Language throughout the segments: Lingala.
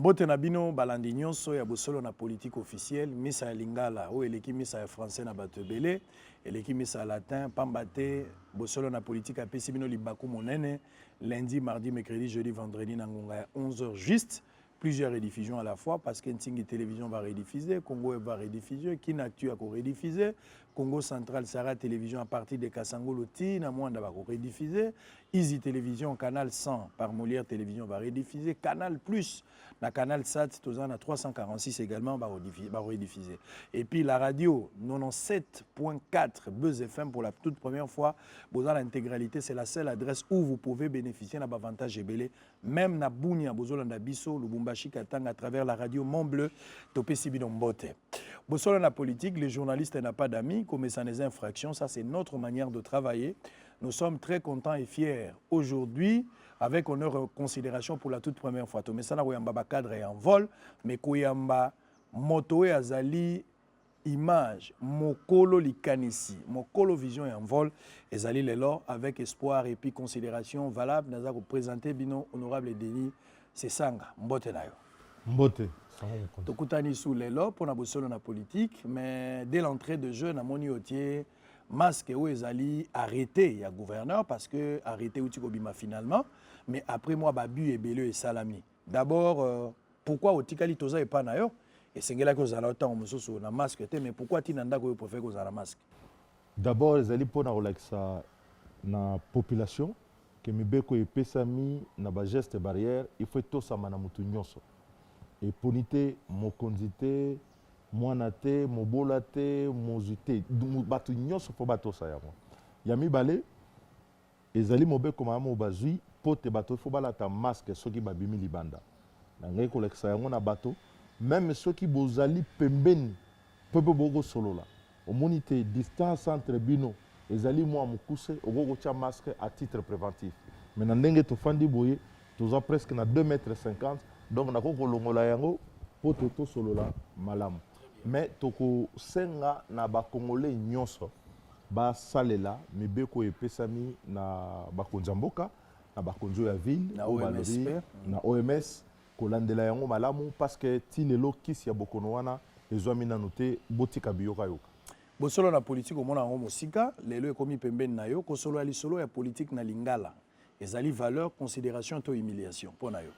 Mbote na bino balandi nyonso ya bosolo na politique officielle misa ya lingala o eleki misa ya français na bato ebele eleki misa ya latin pambate bosolo na politique apesi bino libaku monene lundi mardi mercredi jeudi vendredi na ngonga ya 11h juste plusieurs rediffusions à la fois parce que Ntingi Télévision va rediffuser, Congo va rediffuser, Kinactu va rediffuser, Congo Central Sarah Télévision à partir de Kasangolo Tina Mwanda va rediffuser, Easy Télévision, Canal 100 par Molière Télévision va rediffuser, Canal Plus, la Canal Sat, Tozana 346 également va rediffuser. Et puis la radio 97.4 Buzz FM pour la toute première fois, dans l'intégralité, c'est la seule adresse où vous pouvez bénéficier d'un avantage ébélé, même na Bounia, Bozolanda Bisso, Lubumbashi Katang à travers la radio Mont Bleu, Topé Sibidombote. Bosolo la politique, les journalistes n'ont pas d'amis, comme ça des infractions, ça c'est notre manière de travailler. Nous sommes très contents et fiers aujourd'hui, avec honneur et considération pour la toute première fois. Mais ça, Kouyamba cadre est en vol, mais Kouyamba moto et azali image, mokolo likanisi, mokolo vision et en vol, ezali lelo avec espoir et puis considération valable. Nous avons présenté bino honorable Denis Sesanga, mbote na yo. Mbote. Tokutani sous lelo pour na bosolo na politique, mais dès l'entrée de jeu na moni otier masque ou ezali arrêté ya gouverneur parce que arrêté outi kobima finalement, mais après moi babu et beleu et salami. D'abord pourquoi otikali toza et pas na yo? Et c'est là que vous allez autant na masque, mais pourquoi tu n'as pas préféré que vous avez masque? D'abord, les alliés pour la population, que mes beko et pesami na ba geste barrière, il faut tout ça manamutu nyonso. Et ponité, mo konzité, moanate, mo bolate, mo zité, batu nyonso faut bato ça ya moi. Yami balé, les alliés mo beko mamo bazui, pote bato faut balata masque soki babimi libanda. Nangai koleksa yango na bato. Même ceux qui bozali pembeni peuvent bogo solo là. Au monité distance entre bino et ali moi mukuse ogo tia masque à titre préventif. Mais na ndenge to fandi boye toza presque na 2,50 m donc na ko longola yango po to solo là malamu. Mais toko senga na ba congolais nyonso ba salela mibeko epesami na ba konzamboka na ba konzo ya ville na OMS na OMS kolandela yango malamu parce que ti lelo kisi ya bokono wana ezwami nanu te botika biyoka yoka. Bosolo na politique omona yango mosika lelo ekomi pembeni na yo kosolo ya lisolo ya politique na lingala ezali valeur considération to humiliation pona yo.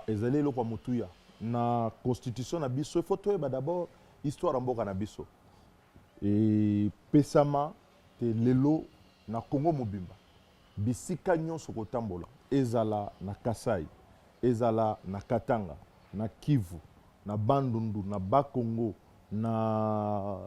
Ezali eloko ya motuya na constitution na biso faut toyeba d'abord histoire ya mboka na biso e pesama te lelo na Congo mobimba bisika nyonso kotambola ezala na Kasai ezala na Katanga, na Kivu, na Bandundu, na Bas-Congo, na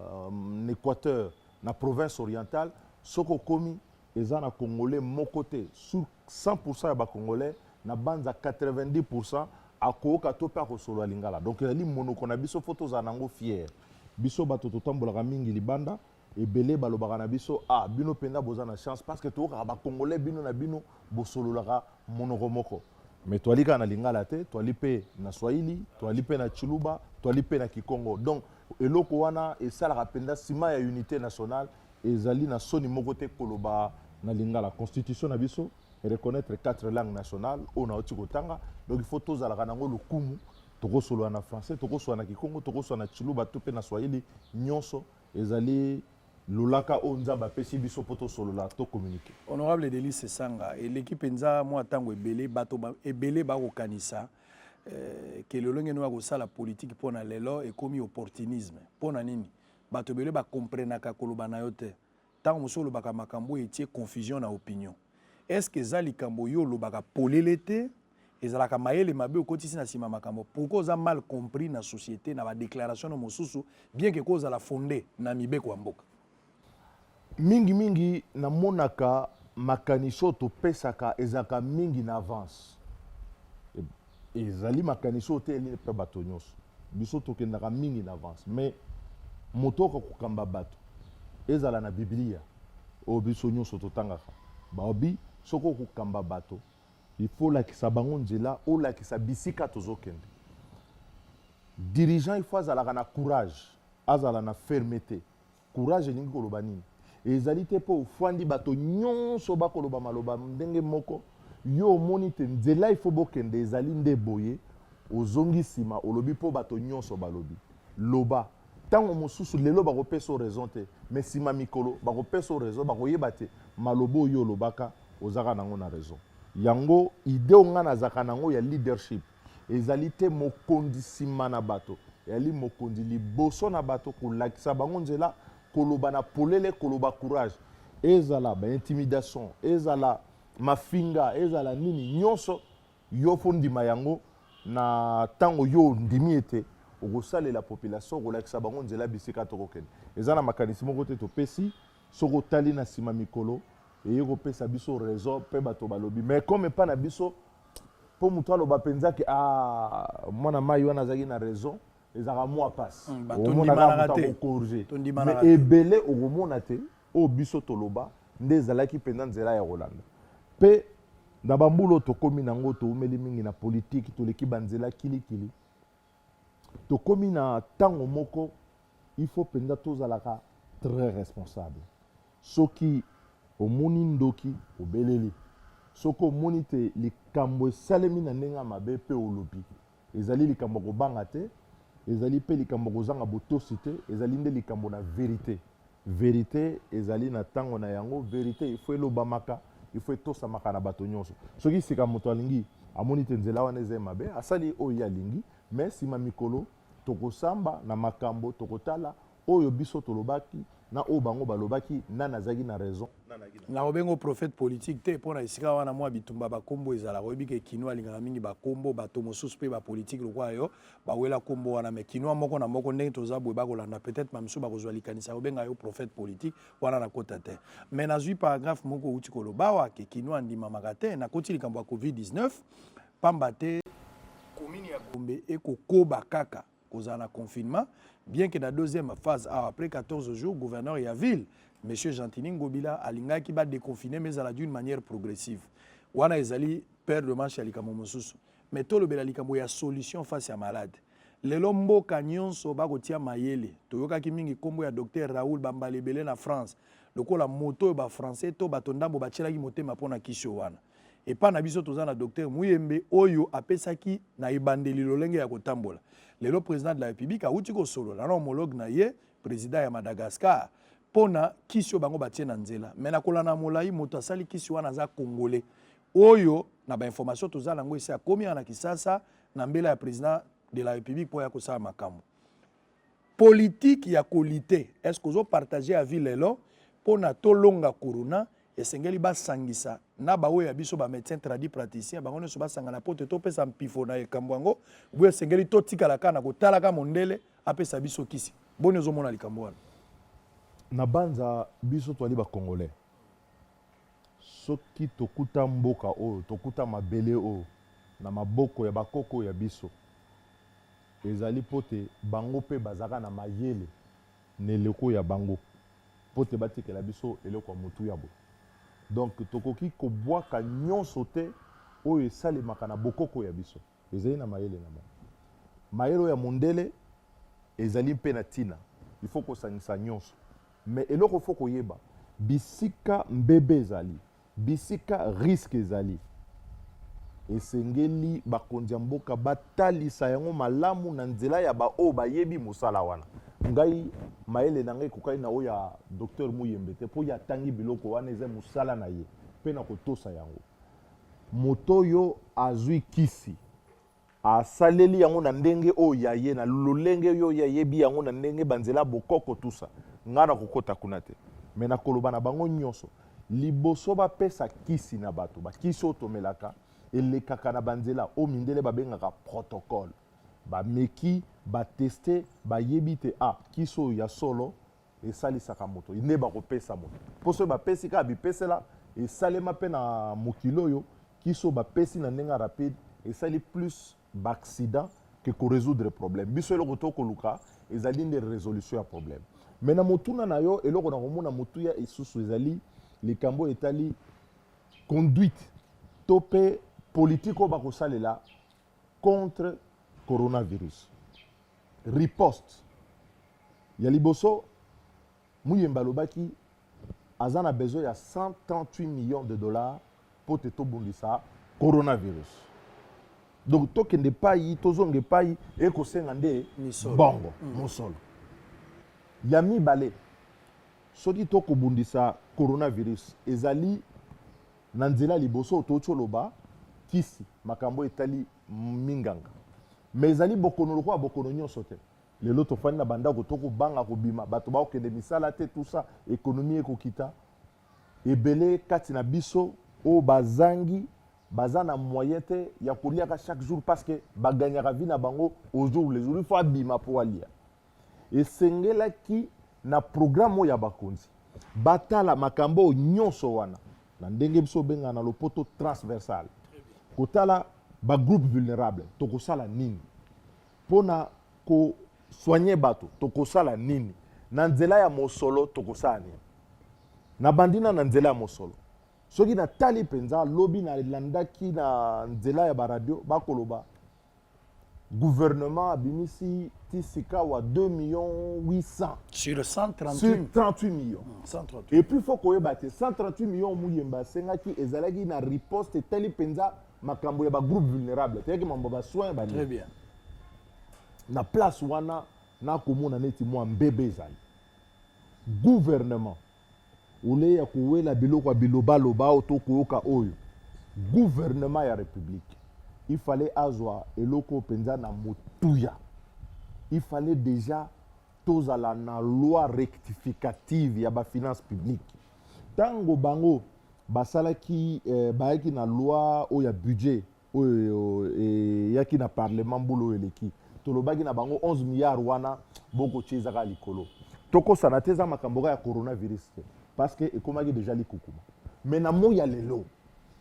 Équateur, na province orientale, soko komi eza na Congolais mon côté sur 100% ya ba Congolais na banza 90% akoka to pa ko solo lingala. Donc ali monoko na biso photo za nango fier. Biso bato to tambola mingi libanda et belé balobaka na biso bino penda boza na chance parce que to ka ba Congolais bino na bino bo solo la monoko moko. Mais toi lika na lingala te, toi lipe na Swahili, toi lipe na Chiluba, toi lipe na Kikongo. Donc eloko wana esala rapenda sima ya unité nationale ezali na soni moko te koloba na lingala. Constitution na biso reconnaître 4 langues nationales on a oti kotanga. Donc il faut tous ala kanango lokumu toko solo na français, toko solo na Kikongo, toko solo na Chiluba, tope na Swahili nyonso ezali lolaka onzamba pesi biso poto solo la to communiquer. Honorable Denis Sesanga et l'équipe enza moi tango ebele bato ebele ba kokanisa que le longue no ko sala politique pona lelo et comme opportunisme pona nini bato ebele ba comprendre ka koloba na yote tango musolo baka makambo etie confusion na opinion. Est-ce que zali kambo yo lo baka polelete ezalaka mayele mabe okotisi na sima makambo pourquoi za mal compris na société na ba déclaration no mosusu bien que cause la fondée na mibeko mboka. Mingi na monaka makaniso to pesaka ezaka mingi na avance. Ezali makaniso te eli pe bato nyonso. Biso to kendaka mingi na avance. Mais motoka kokamba bato ezala na Biblia o biso nyonso to tangaka. Ba obi soko kokamba bato il faut la kisa bango nzela o la kisa bisika tozokende. Dirigeant il faut azala na courage, azala na fermeté. Courage elingi koloba nini? Ezali te po fwandi bato nyonso bakoloba maloba ndenge moko yo moni te nzela il faut bokende ezali nde boye ozongi sima olobi po bato nyonso balobi loba tango mosusu lelo bakopesa raison te mais sima mikolo bakopesa raison bakoyeba te malobo oyo olobaka ozaka nango na raison yango ide onga nazaka nango ya leadership ezali te mokondi nsima na bato yali mokondi liboso na bato kolakisa bango nzela koloba na polele koloba courage ezala baintimidation ezala mafinga ezala nini nyonso yo fo ndima yango na ntango yo ndimi ete okosalela population kolakisa bango nzela bisika tokokende eza na makanisi moko te topesi soki otali na nsima mikolo eye kopesa biso raison mpe bato balobi mais comme epa na biso mpo moto aloba mpenzaki mwana mai wana azalaki na raison ezalaka mwa pasi omonaka moto akokorge mais ebele okomona te oyo biso toloba nde ezalaki mpenza nzela ya kolanda mpe na bambula tokómi nango toumeli mingi na politiki toleki banzela kilikili tokómi na ntango moko il faut mpenza tozalaka très responsable soki omoni ndoki obeleli soki omoni te likambo esalemi na ndenge ya mabe mpe olobi ezali likambo kobanga te ezali mpe likambo kozanga botosi te ezali nde likambo na verité verité ezali na ntango na yango verité ifo elobamaka ifo etosamaka na bato nyonso soki sika moto alingi amoni te nzela wana eza mabe asali oyo alingi mais nsima mikolo tokosamba na makambo tokotala oyo biso tolobaki na oyo bango balobaki nani azalaki na raison na obengo prophète politique te mpo na esika wana mwa bitumba bakombo ezalaka oyebi ke kino alingaka mingi bakombo bato mosusu mpe bapolitike lokwa yo bawela kombo wana me kino moko na moko ndenge toza boye bakolanda peut-être mamisu bakozwa likanisa obenga yo prophète politique wana nakota te me nazwi paragraphe moko outi koloba awa ke kino andimamaka te nakoti likambo ya covid-19 pamba te komini ya Gombe ekokoba kaka kozala na confinement bien que la deuxième phase après 14 jours gouverneur ya ville monsieur Gentini Ngobila alingaki ba déconfiner mais ala d'une manière progressive wana ezali père de manche ya likambo mosusu mais tolobela likambo ya solution face à malade lelo mboka nyonso bakotia mayele toyokaki mingi kombo ya docteur Raoul Bambalebele na France lokola moto ba français to bato ndambo batielaki motema mpona kisio wana epa na biso toza na docteur Muyembe oyo apesaki na ebandeli lolenge ya kotambola lelo président de la République auti ko solo na homologue na ye président ya Madagascar pona kisio bango batie na nzela mais na kolana molai moto asali kisio wana za congolais oyo na ba information toza nango esi akomi na Kisasa na mbela ya président de la République po ya kosala makambo politique ya kolite est-ce que ozo partager avis lelo pona tolonga corona esengeli basangisa na baoyo ya biso ba médecin tradit praticien bango nyonso basangana po te topesa mpifo na ekambo yango boye esengeli totikalaka na kotalaka mondele apesa biso kisi boni ozomona likambo wana na banza biso twali bakongolais soki tokuta mboka oyo tokuta mabele oyo na maboko ya bakoko ya biso ezali po te bango mpe bazaka na mayele na eleko ya bango po te batikela biso eloko ya motu ya boye donc tokoki kobwaka nyonso te oyo esalemaka na bokoko ya biso ezali na mayele na bango mayele ya mondele ezali mpe na ntina il faut kosangisa nyonso mais eloko fo koyeba bisika mbebe ezali bisika risque ezali esengeli bakonzi ya mboka batalisa yango malamu na nzela ya baoyo bayebi mosala wana ngai mayele na ngai ekokai na oyo ya docteur Muyembe te mpo ya atangi biloko wana eza mosala na ye mpe na kotosa yango moto oyo azwi kisi asaleli yango na ndenge oyo ya ye na lolenge oyo yayebi yango na ndenge banzela bokoko tusa ngai na kokota kuna te me na koloba na bango nyonso liboso bapesa kisi na bato bakisi oyo tomelaka elekaka na banzela oyo mindele babengaka protocole bameki bateste bayebi te kisi oyo ya solo esalisaka moto nde bakopesa moto mpo soki bapesi kaka bipesela esalema mpe na mokili oyo kisi oyo bapesi na ndenge rapide esali plus baaccident ke korésoudre problème biso eloko tokoluka ezali nde résolution ya problème me na motuna na yo eloko na komona motuya lisusu ezali likambo etali conduite to mpe politique oyo bakosalela contre coronavirus riposte ya liboso Muyembe alobaki aza na besoin ya 138 millions de dollars po te tobongisa coronavirus donc tokende pai tozonge pai ekosenga nde bongo mosolo ya mibale soki tokobundisa coronavirus ezali na nzela liboso tocholoba kisi makambo etali minganga mais ezali bokono lokola bokono nyonso te lelo tofandi na bandako tokobanga kobima bato baokende misala te tout ça économie ekokita ebele kati na biso oyo bazangi baza na moyen te ya koliaka chaque jour parce que baganyaka vi na bango au jour le jour il faut abima po alia esengelaki na programme oyo ya bakonzi batala makambo nyonso wana na ndenge biso benga na lopoto transversal kotala bagroupe vulnérable tokosala nini mpona kosoigne bato tokosala nini na nzela ya mosolo tokosala nini na bandina na nzela ya mosolo soki natali mpenza lobi nalandaki na nzela ya baradio bakoloba gouvernement abimisi tisika wa 2,800,000 sur 138 sur 38 millions 138 et puis il faut koyeba te 138 millions muyemba asengaki ezalaki na riposte etali mpenza makambo ya bagroupe vulnérable teyaki mambo basoin bani très bien na place wana nakomona neti mwa mbebe ezali gouvernement ole ya kowela biloko ya bilobaloba oyo tokoyoka oyo gouvernement ya république il fallait azwa eloko mpenza na motuya il fallait déjà tozala na loi rectificative ya bafinance publique ntango bango basalaki bayaki na loi oyo ya budget oyo eyaki na parlement mbula oyo eleki tolobaki na bango 11 milliards wana bokotia ezaka likolo tokosana te eza makambo ya coronavirus te parce que ekomaki déjà likukuma mais na moya lelo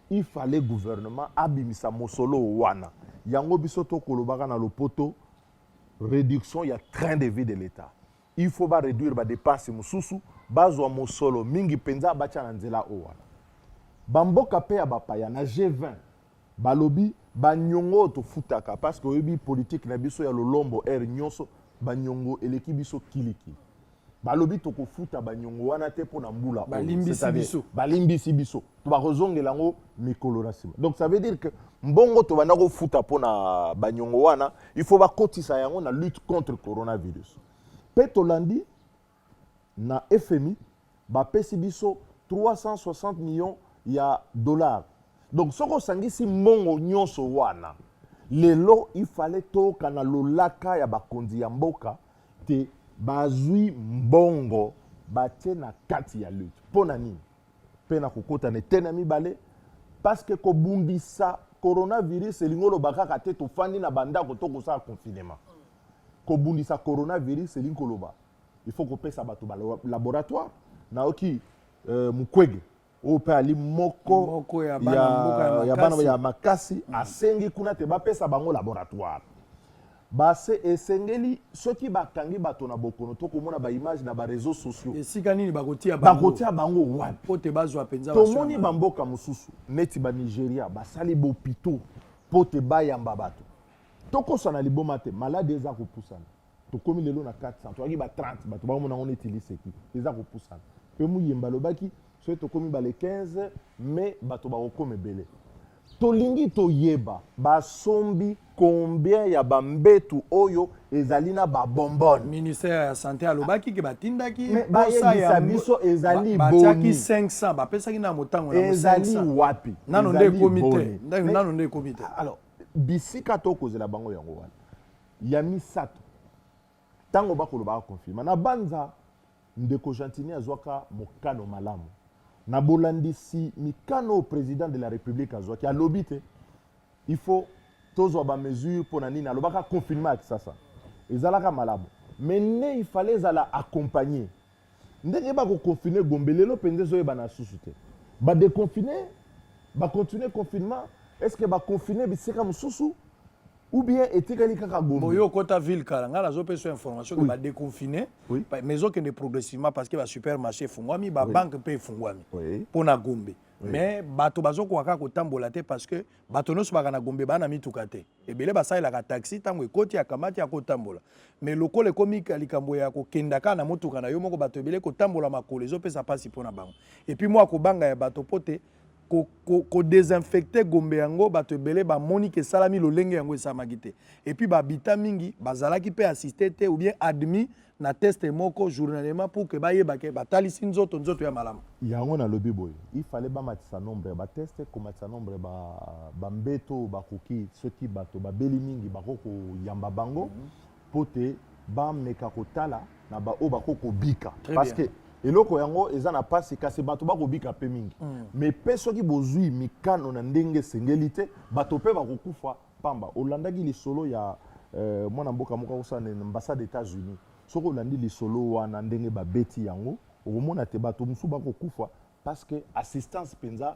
il fallait gouvernement abimisa mosolo wana yango biso tokolobaka na lopoto réduction ya train de vie de l'état il faut ba réduire ba dépenses mosusu bazwa mosolo mingi penza bacha na nzela o wana bamboka pe ya bapaya na G20 balobi banyongo tofutaka parce que oyebi politique na biso ya lolombo air nyonso banyongo eleki biso kilikili balobi tokofuta banyongo wana te pona mbula balimbisi biso to bakozongela ngo mikolo na sima donc ça veut dire que mbongo to bana kofuta pona banyongo wana il faut bakotisa yango na lutte contre coronavirus pe tolandi na FMI bapesi biso 360 millions ya dollars donc soko sangisi mbongo nyonso wana lelo il fallait toka na lolaka ya bakonzi ya mboka te bazwi mbongo batie na kati ya lutte mpona nini mpe na kokota na etene mibale parce que kobundisa coronavirus elingi oloba kaka te tofandi na bandako tokosala confinement kobundisa coronavirus elingi koloba il faut kopesa bato balaboratoire naoki mukwege oyo mpe ali moko ya bana ya makasi asengi kuna te bapesa bango laboratoire base esengeli soki bakangi bato na bokono tokomona baimage na bareseau sociaux esika nini bakotia bango wapi po te bazwa mpenza tomoni bamboka mosusu neti banigeria basali bopito po te bayamba bato tokosana liboma te maladi eza kopusana tokomi lelo na 400 toyaki ba 30 bato bakomona ngo neti liseki eza kopusana mpe muyemba alobaki soki tokomi bale 15 mais bato bakokoma ebele tolingi toyeba basombi combien ya bambetu oyo ezali na babombone ministère ya santé alobaki ke batindaki bayebisa biso ezali boni batiaki 500 bapesaki na motango na 500 ezali wapi nano nde komite nano nde komite alors bisika tokozela bango yango wana ya misato ntango bakolobaka confirma na banza ndeko Gentini azwaka mokano malamu na bolandisi mikano au président de la république azwaki alobi te il faut tozwa ba mesure pona nini alobaka confinement ak sasa ezalaka malamu mais ne il fallait ezala accompagner ndenge bakoconfine Gombe lelo mpenza ezoyeba na susu te badeconfine bacontinue confinement est ce que baconfine bisika mosusu ou bien etikali kaka Gombe boyo kota ville kala nga nazopesa information que badeconfine mais okende progressivement parce que ba supermarché efungwami ba banque mpe efungwami mpona Gombe mais bato bazokwaka kotambola te parce que bato nyonso baka na Gombe bana mituka te ebele basalelaka taxi ntango ekoti ya kamati ya kotambola mais lokola ekomi likambo ya kokenda kaka na motuka na yo moko bato ebele kotambola makolo ezopesa mpasi mpona bango et puis moi akobanga ya bato po te ko désinfecter gombe yango bato ebele bamoni ke salami lolenge yango esamaki te et puis babita mingi bazalaki pe assister te ou bien admis na test moko journalièrement pour que bayebake batalisi nzoto ya malamu yango na lobi boye il fallait bamatisa nombre ba test komatisa nombre ba mbeto bakoki soki bato babeli mingi bakoko yamba bango pote bameka kotala na ba o bakoko bika parce que eloko yango eza na pasi kasi bato bakobika pe mingi mais pe soki bozwi mikano na ndenge sengeli te bato pe bakokufa pamba olandaki lisolo ya mwana mboka moko kosana na ambassade États-Unis soki olandi lisolo wana ndenge babeti yango okomona te bato mosusu bakokufa parce que assistance penza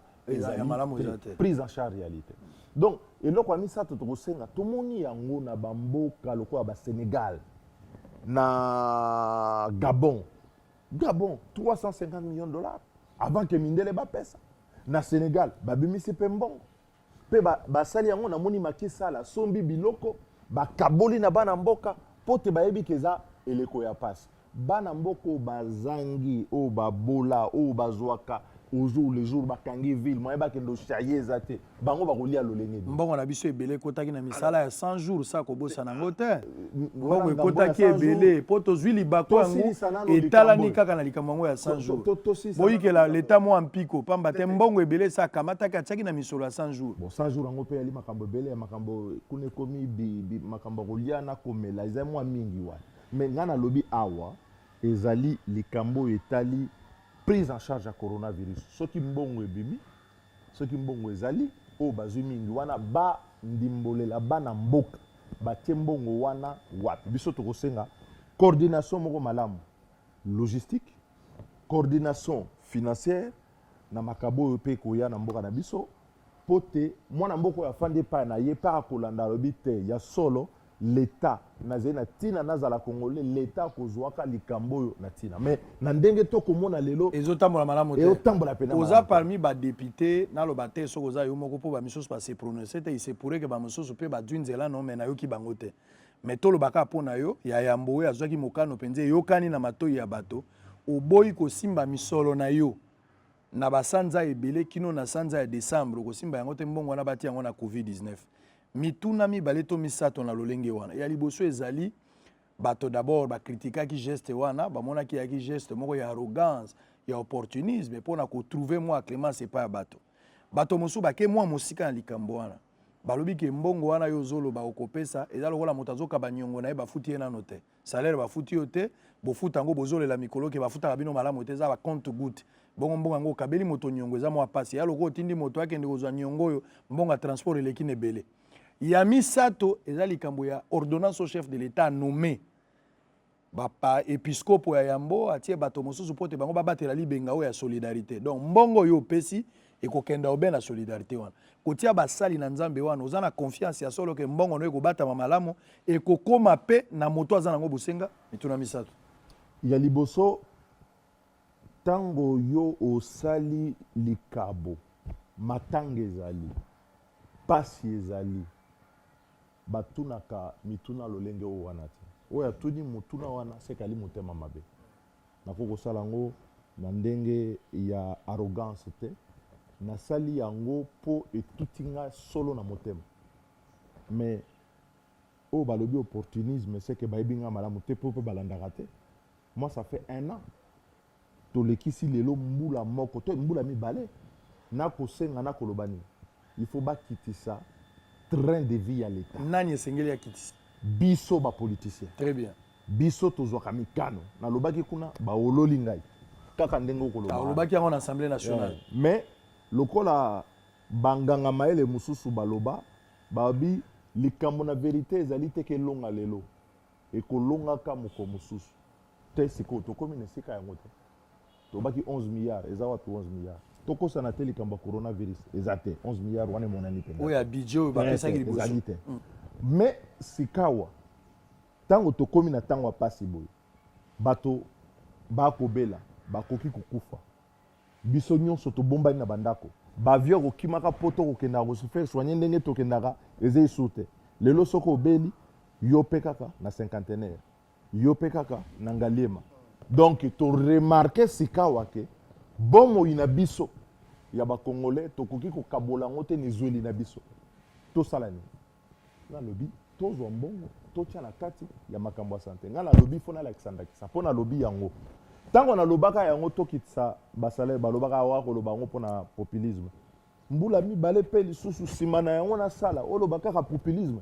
prise en charge réalité donc eloko ya misato tokosenga tomoni yango na bamboka lokola ba Sénégal na Gabon 350 millions de dollars avant que mindele bapesa na Sénégal babimisi pe mbongo pe basali yango na moni makisala sombi biloko bakaboli na bana mboka pote bayebi keza eleko ya pasi bana mboko bazangi o babola o bazwaka au jour le jour bakangi ville moye bakendo chaye zate bango bakolia lolenge mbongo na biso ebele ekotaki na misala ya 100 jours sa kobosa nango te mbongo ekotaki ebele po tozwi libako yango etalani kaka na likambo yango ya 100 jours boyikela leta mwa mpiko pamba te mbongo ebele sa akamataki atiaki na misolo ya 100 jours bon 100 jours yango mpe yali makambo ebele ya makambo kuna ekomi makambo kolia na komela eza mwa mingi wana mais nga na lobi awa ezali likambo etali prise en charge ya coronavirus soki mbongo ebimi soki mbongo ezali o bazwi mingi wana ba ndimbolela bana mboka batie mbongo wana wapi biso tokosenga coordination moko malamu logistique coordination financière na makabo oyo mpe koya na mboka na biso po te mwana mboka oyo afandi epai na ye mpe akolanda alobi te ya solo l'État nazali na tina nazala congolais l'État kozwaka likambo oyo na tina mais na ndenge to komona lelo ezotambola malamu te ezotambola pena oza parmi ba député naloba te soko za yo moko po ba misusu pa se prononcer te il se pourrait que ba misusu pe ba dwinzela no mais na yo ki bango te mais to lobaka po na yo ya yambo oyo azwaki mokano penze yokani na matoi ya bato oboyi kosimba misolo na yo na basanza ebele kino na sanza ya décembre kosimba yango te mbongo na bati yango na COVID-19 mituna mibale to misato na lolenge wana ya liboso ezali bato d'abord bakritikaki geste wana bamonaki yaki geste moko ya arrogance ya opportunisme mpona kotrouve mwa clémence epai ya bato mosusu bake mwa mosika na likambo wana balobi ke mbongo wana yo ozoloba okopesa eza lokola moto azokaba niongo na ye bafuti ye nano te salaire bafuti yo te bofuta yango bozolela mikolo ke bafutaka bino malamu te eza bacompte goutte bongo mbongo yango okabeli moto niongo eza mwa pasi ya lokola otindi moto akende kozwa niongo oyo mbongo ya transport eleki na ebele ya misato eza likambo ya ordonnance au chef de l'État nommé bapa épiscope ya Yambo atie bato mosusu pote bango babatela libenga oyo ya solidarité donc mbongo yo pesi ekokenda obe na solidarité wana kotia basali na nzambe wana oza na confiance ya solo ke mbongo no ekobata malamu ekokoma pe na moto aza nango bosenga mituna misato ya liboso tango yo osali likabo matanga ezali pasi ezali batunaka mituna lolenge oyo wana te oyo atuni motuna wana sekali motema mabe nakokosala yango na ndenge ya arrogance te nasali yango mpo etuti nga solo na motema mais oyo balobi opportunisme seke bayebi nga malamu te mpo mpe balandaka te moi ça fait 1 an tolekisi lelo mbula moko to mbula mibale nakosenga nakoloba nini il faut bakitisa train de vie ya l'État nani esengeli akitisa biso bapoliticien très bien biso tozwaka mikano nalobaki kuna baololi ngai kaka ndenge okoloba olobaki yango na assemblée nationale mais lokola banganga mayele mosusu baloba babi likambo na vérité ezali te ke elonga lelo ekolongaka moko mosusu te sikoyo tokomi na esika yango te tobaki 11 milliards eza wapi 11 milliards tokosana te likambo ya coronavirus eza te 11 milliards wana emonani mpenza oyo ya budget oyo bapesaki liboso ezali te mais sikawa ntango tokomi na ntango ya pasi boye bato bakobela bakoki kokufa biso nyonso tobombani na bandako bavio kokimaka mpo tokokendaka kosufaire soigne ndenge tokendaka eza esu te lelo soki obeli yo mpe kaka na cinquantenaire yo mpe kaka na ngaliema donc toremarke sikawa ke bomoi na biso ya ba Congolais tokoki ko kabola ngote ni zweli na biso to salani na lobi to zo mbongo to tia na kati ya makambo santé nga na lobi fona Alexander Kisa pona lobi yango tango na lobaka yango to kitsa basale balobaka wa ko lobango pona populisme mbula mi balé pe lisusu simana yango na sala o lobaka ka populisme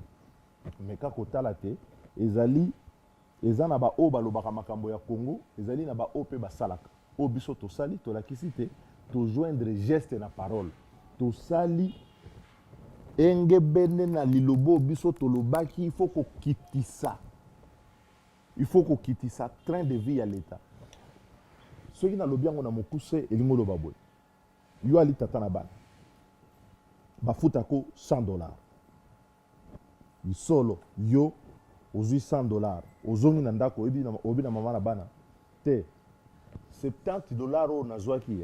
mais ka kotala te ezali ezana ba o balobaka makambo ya Congo ezali na ba o pe basalaka o biso to sali to la kisite to joindre geste na parole to sali engebene na lilobo biso to lobaki il faut ko kitisa train de vie à l'état ce qui na lobiango na mokuse elingo loba boy yo ali tata na bana bafuta ko $100 solo yo ozwi $100 ozongi na ndako obi na mama na bana te $70 o nazwaki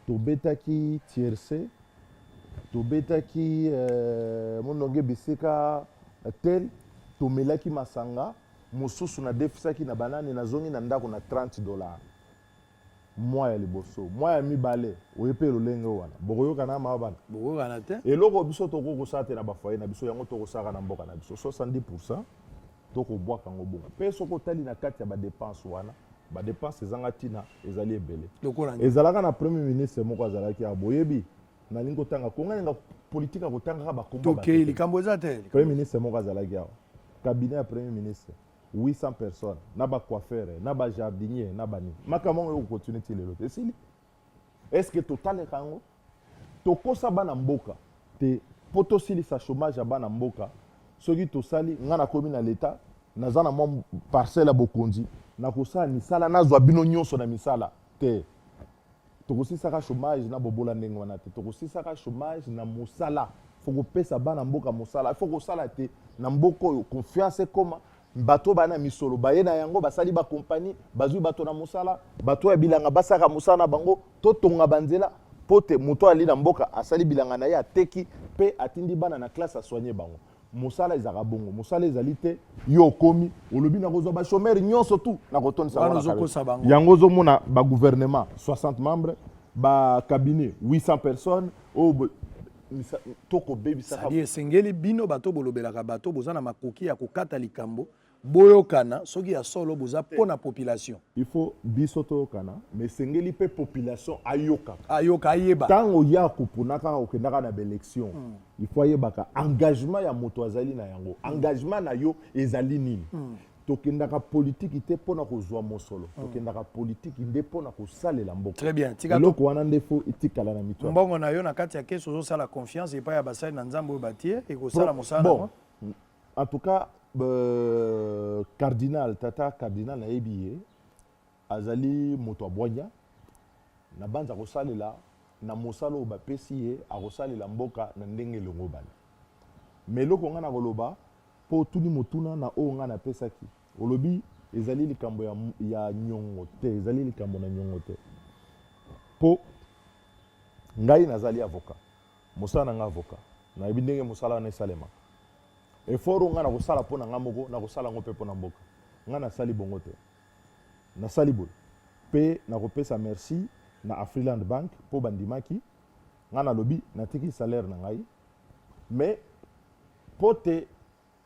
tobetaki tiercé tobetaki mononge bisika tel tomelaki masanga mosusu na defisaki na banane nazongi na ndako na $30 mwa ya liboso mwa ya mibale oyepe lolenge wana bokoyoka na mabana bokokana te eloko biso tokokosala te na bafoye na biso yango tokosaka na mboka na biso 70% tokobwaka yango bongo mpe soki otali na kati ya badepense wana badepense ezanga ntina ezali ebele ezalaka na premier ministre moko azalaki ya boyebi nalingi kotanga kongalinga politike ya kotangaka bakombotokei likambo eza te premier ministre moko azalaki awa cabinet ya premier ministre 800 personnes na bacoiffeur na bajardinier na bani makambo yango ekokontinue ti lelo te esili estce totaleka yango tokosa bana mboka te mpo tosilisa chômage ya bana mboka soki tosali nga nakomi na leta naza na mwa parcelle ya bokonzi nakosala misala nazwa bino nyonso na misala te tokosilisaka chômage na bobola ndenge wana te tokosilisaka chômage na mosala fo kopesa bana mboka mosala fo kosala te na mboka oyo confiance ekoma bato bana misolo baye na yango basali bakompani bazwi bato na mosala bato ya bilanga basaka mosala na bango totonga banzela pote moto ali na mboka asali bilanga na ye ateki pe atindi bana na classe asoigner bango mosala ezaka bongo mosala ezali te yo okomi olobi na kozwa bachomere nyonso tu na kotonisa yango ozomona bagouvernement 60 membres bacabinet 800 personnes oyo tokobebisaka esengeli bino bato bolobelaka bato boza na makoki ya kokata likambo boyokana soki ya solo boza mpona population il faut biso toyokana mais esengeli mpe population ayoka ayeba ntango ya kopona kaka okendaka na baélection il faut ayebaka engagement ya moto azali na yango engagement na yo ezali nini tokendaka politiki te mpona kozwa mosolo tokendaka politiki nde mpona kosalela mboka très bien eloko wana nde fo etikala na mitwa mbongo na yo na kati ya keso ozosala confiance epai ya basali na nzambe oyo batie ekosala mosala bon en tout cas cardinal tata cardinal nayebi ye azali moto abwanya na banza kosalela na mosala oyo bapesi ye akosalela mboka na ndenge elongo bana mais eloko nga na koloba mpo otuni motuna na oyo nga napesaki olobi ezali likambo ya nyongo te ezali likambo na nyongo te mpo ngai nazali avocat mosala na nga avocat nayebi ndenge mosala wana esalemaka effort oyo nga na kosala mpo na nga moko na kosala ngo mpe mpo na mboka nga nasali bongo te nasali boye mpe nakopesa merci na Afriland Bank mpo bandimaki nga nalobi natiki salaire na ngai mais mpo te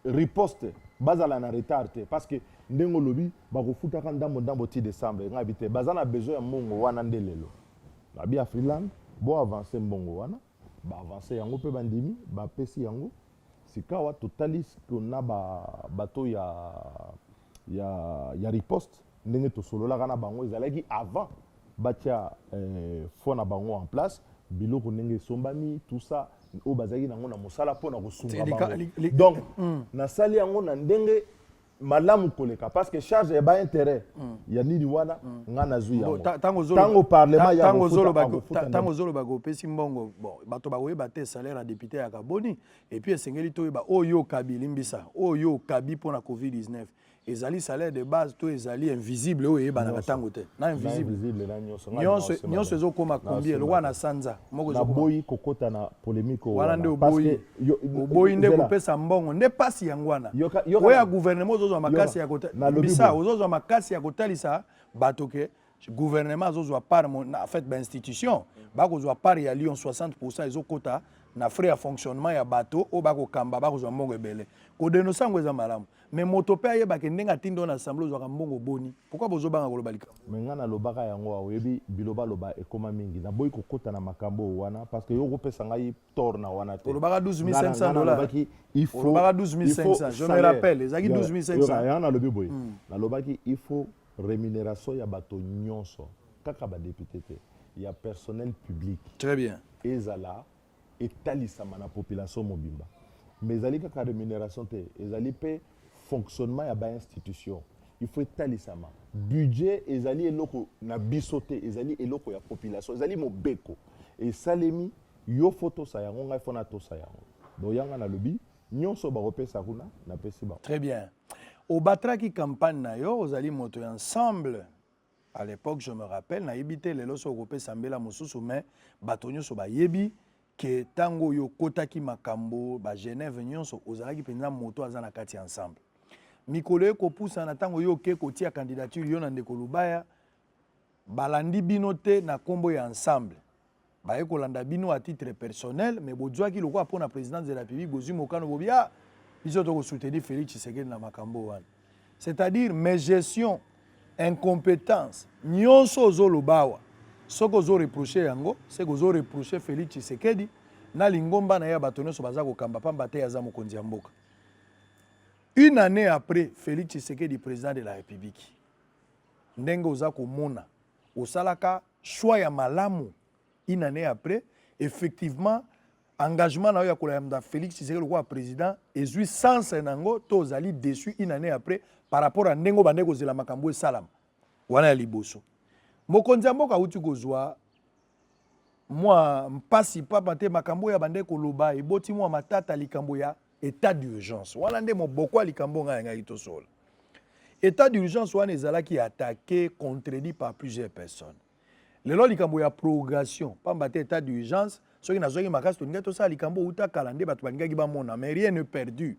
riposte bazala na retard te parce que ndenge olobi bakofutaka ndambo ti décembre nga bi te baza na besoin ya mbongo wana nde lelo nabi Afriland bo avancer mbongo wana baavancer yango mpe bandimi bapesi yango sikawa totali kona bato ya riposte ndenge tosololaka na bango ezalaki avant batia fond na bango en place biloko ndenge esombami tout ça oyo bazalaki nango na mosala mpona kosunga bango donc nasali yango na ndenge malamu koleka parce que charge ya baintérêt ya nini wana nga nazwi yango ntango parlement ntango ozoloba kopesi mbongo bato bakoyeba te salaire ya député ya kaboni epuis esengeli toyeba oyo okabi limbisa oyo okabi mpona covid-19 ezali salaire de base to ezali invisible oyo eyebanaka ntango te na invisible nyonso ezokoma combien lokwa na sanza naboyi kokota na polémique wana nde oboyi nde kopesa mbongo nde pasi yango wana oyo ya gouvernement ozozwa makasi ya kotalisa bato ke gouvernement azozwa part en fait institution bakozwa part ya Lyon 60% ezokota na frais ya fonctionnement ya bateau o bakokamba bakozwa mbongo ebele kodenosa ngo eza malamu mais moto pe ayebaka ndenge atindo na assemblée ozwaka mbongo boni pourquoi bozobanga koloba likambo me nga nalobaka yango oyebi biloba loba ekoma mingi naboyi kokota na makambo wana parce que yo kopesa ngai tort na wana te olobaka $12,500 olobaka 12,500 je me rappelle ezaki 12,500 ya nalobi boye nalobaki il faut rémunération ya bato nyonso kaka badepute te ya personnel public très bien ezala etalisama na population mobimba mais ezali kaka rémunération te ezali mpe fonctionnement ya bainstitution il faut etalisama budget ezali eloko na biso te ezali eloko ya population ezali mobeko esalemi yo fo tosa yango ngai fo na tosa yango donc yanga nalobi nyonso bakopesa kuna napesi bango très bien obatraki campagne na yo ozali moto ensemble à l'époque je me rappelle nayebi te lelo so okopesa mbela mosusu mais bato nyonso bayebi ke tango yo kotaki makambo ba Genève nyonso ozalaki mpenza moto aza na kati ensemble mikolo ekopusa na tango yo ke kotia candidature yo na ndeko Lubaya balandi bino te na kombo ya ensemble baye kolanda bino à titre personnel mais bozwaki lokwa mpona présidence de la République bozwi mokano bobia biso tokosoutenir Félix Tshisekedi na makambo wana c'est-à-dire mes gestion incompétence nyonso ozolobawa soko ozoreproche yango seko ozoreproche Félix Tshisekedi na lingomba na ye bato nyonso baza kokamba pamba te aza mokonzi ya mboka. Une année après Félix Tshisekedi président de la République ndenge oza komona osalaka choix ya malamu. Une année après effectivement engagement na yo ya kolayamba Félix Tshisekedi kwa président ezui sens nango to ozali déçu une année après par rapport à ndenge bande kozela makambo esalama wana ya liboso. Mokonzi ya mboka uti kozwa moi mpasi papa te makambo ya bande koloba eboti mwa matata likambo ya état d'urgence wana nde moboko ya likambo ngai tosola. État d'urgence wana ezalaki attaqué contredit par plusieurs personnes. Lelo likambo ya prorogation pamba te état d'urgence soki nazwaki makasi tolinga tosala likambo uta kalande bato balingaki bamona mais rien ne perdu.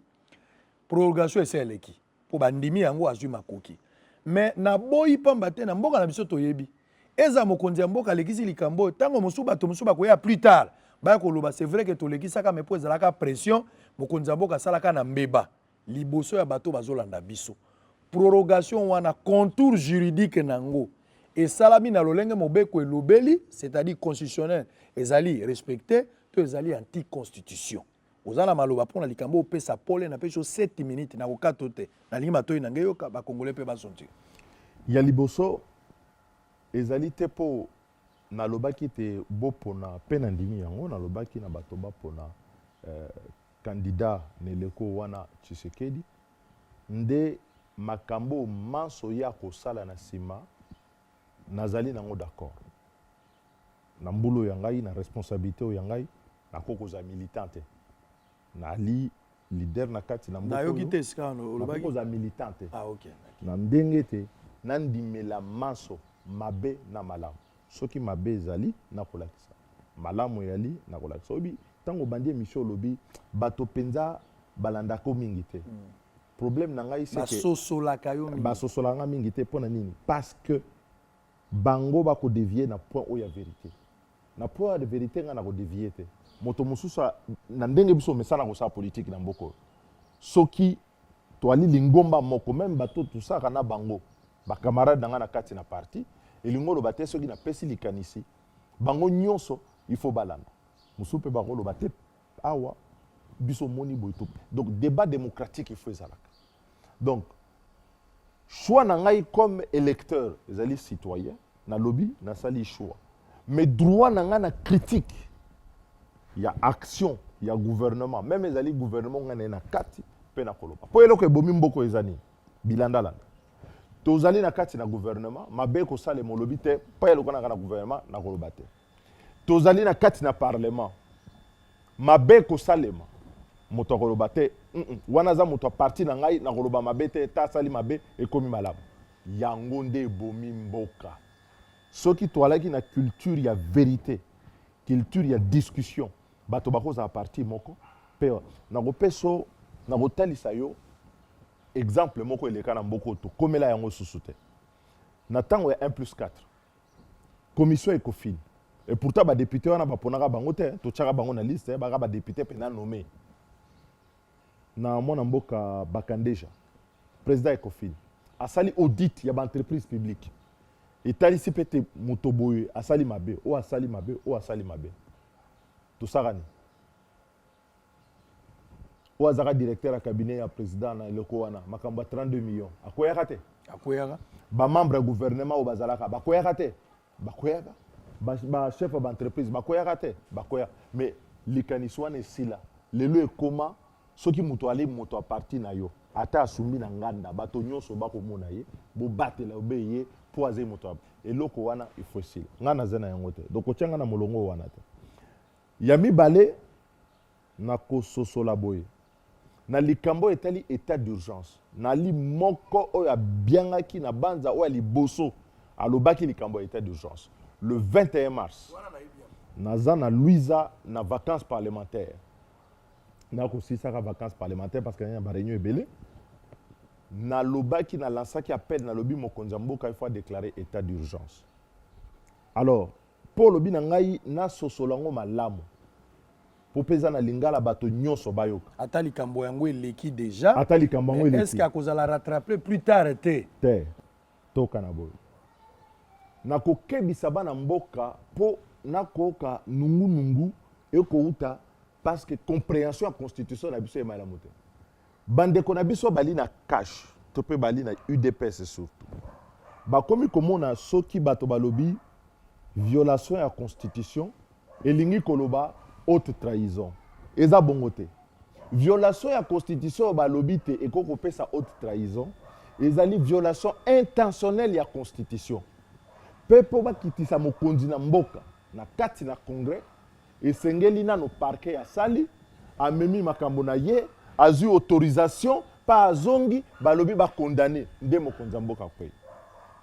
Prorogation eseleki po bandimi yango azwi makoki. Mais na boyi pamba te na mboka na biso toyebi eza mokonzi ya mboka lekisi likambo tango mosusu bato mosusu bakoya plus tard baya koloba c'est vrai que tolekisaka mais po ezalaka pression mokonzi ya mboka asalaka na mbeba liboso ya bato bazolanda biso. Prorogation wana contour juridique nango esalami na lolenge mobeko elobeli c'est-à-dire constitutionnel ezali respecté to ezali anti-constitution. Ozana maloba pona likambo opesa pole na peso 7 minutes na kokato te na lima toyi na ngeyo ba congolais pe basonti. Ya liboso ezali te po na lobaki te bopona pe na ndimi yango na lobaki na bato bapona candidat neleko wana Tshisekedi nde makambo manso ya kosala na sima nazali nango d'accord na mbulu ya ngai na responsabilité ya ngai na kokoza militante na li leader na kati na mbulu na yoki te skano olobaki kokoza militante OK na ndenge te na ndimela manso mabe na malamu soki mabe ezali na kolakisa malamu yali na kolakisa obi tango bandi émission olobi bato penza balanda ko mingi te problème na ngai c'est que basosolaka yo mingi basosolanga mingi te pona nini parce que bango ba ko dévier na point o ya vérité na point de vérité nga na ko dévier te moto mosusu na ndenge biso mesana ko sa politique na mboko soki to ali lingomba moko même bato tout ça kana bango ba camarade nga na kati na parti elingo lo baté soki na pesi likanisi bango nyonso il faut balanda musu pe ba ko lo baté awa biso moni boito donc débat démocratique il faut ezalaka donc choix na ngai comme électeur ezali citoyen na lobby na sali choix mais droit na nga na critique ya action ya gouvernement même ezali gouvernement nga na kati pe na koloba po eloko ebomi mboko ezani bilandala tozali na kati na gouvernement mabe ko sale mo lobby te pa eloko na kana gouvernement na koloba te tozali na kati na parlement mabe ko salema moto koloba te wana za moto parti na ngai na koloba mabe te ta sali mabe ekomi malamu yango nde ebomi mboka soki toalaki na culture ya vérité culture ya discussion bato bakoza parti moko pe na kopeso na kotalisa yo exemple moko eleka na mboko to komela yango susu te na tango ya 1+4 commission ECOFIN. Et pourtant, les députés, on a pas bango te, to tchaka bango na liste, ba député pena nommé. Na mon amboka Bakandeja, président ECOFIN, a sali audit ya ba entreprise publique. Et tali si pete motoboye a sali mabe, o a sali mabe, o a sali mabe. Tout ça rani. O azara directeur à cabinet ya président na eloko wana, makamba 32 millions. Akoya kate. Akoya. Ba membre gouvernement o bazalaka, bakoya kate. Bakoya. Ba chef d'entreprise bakoya kate. Bakoya. Mais likaniswana sila. Lelo e comment soki muto ali moto a parti na yo. Ata asumbi na nganda, bato nyonso bako mona ye, bo batela obeye po aze moto. Eloko wana il faut sila. Ngana zena yango te. Donc otianga na molongo wana te. Yami balé na kososola boye. Na likambo etali état d'urgence. Na li moko oya biangaki na banza oya liboso alobaki likambo état d'urgence. Le 21 mars. Naza na Louisa na vacances parlementaires. Na ko sisaka vacances parlementaires parce que y a ba réunion ebele. Na lobaki na lansaki appel na lobi mokonza mboka il faut déclarer état d'urgence. Alors, pour lobi na ngai na sosolango malamu. Pour pesa na lingala bato nyonso bayoka. Atali kambo yango eleki déjà. Atali kambo yango eleki. Est-ce qu'akoza la rattraper plus tard te? Te. Toka na boyo. Na kokebisa bana mboka po na koka nungu eko uta parce que compréhension la constitution na biso ema la mote. Bandeko na biso bali na cash, to pe bali na UDPS surtout. Ba komi komona soki bato balobi violation ya constitution elingi koloba haute trahison. Eza bongote. Violation ya constitution balobi te ekoko pesa haute trahison. Ezali violation intentionnelle ya constitution. Pepo bakitisa mokonzi na mboka na kati na congrès esengeli na no parquet ya sali amemi makambo na ye azui autorisation pa azongi balobi ba condamné nde mokonzi mboka kwe.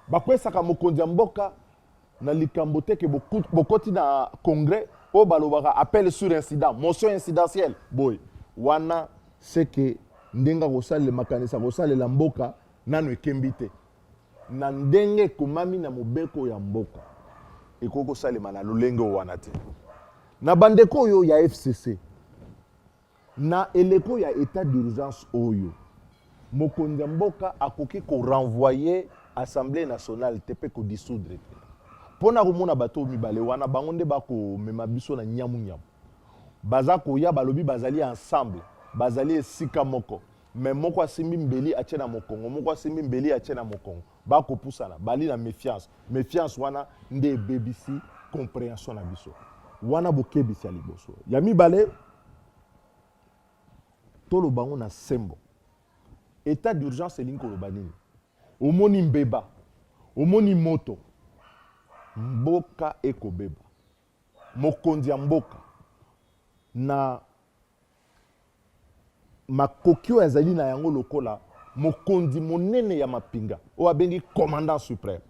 Bakwesaka mokonzi mboka na likambo te ke bokoti na congrès o balobaka appel sur incident, motion incidentielle. Boy, wana c'est que ndenga kosala le makanisa kosala la mboka nano ekembite. Na ndenge komami na mobeko ya mboka. Ekoko salema na lolenge wana te. Na bandeko oyo ya FCC. Na eleko ya état d'urgence oyo. Mokonzi mboka akoki ko renvoyer Assemblée nationale te pe ko dissoudre. Pona komona bato mibale wana bango nde bako mema biso na nyamu. Baza koya balobi bazali ensemble, bazali esika moko. Mais moko asimbi mbeli achena mokongo, moko asimbi mbeli achena mokongo. Bako pusana, bali na méfiance. Méfiance wana nde BBC compréhension na biso. Wana bokebisi ya liboso. Ya mibale tolo bango na sembo. État d'urgence elinko lobanini. Omoni mbeba, omoni moto. Mboka ekobeba. Mokonzi ya mboka na makokyo ezali na yango lokola mokonzi monene ya mapinga o abengi commandant suprême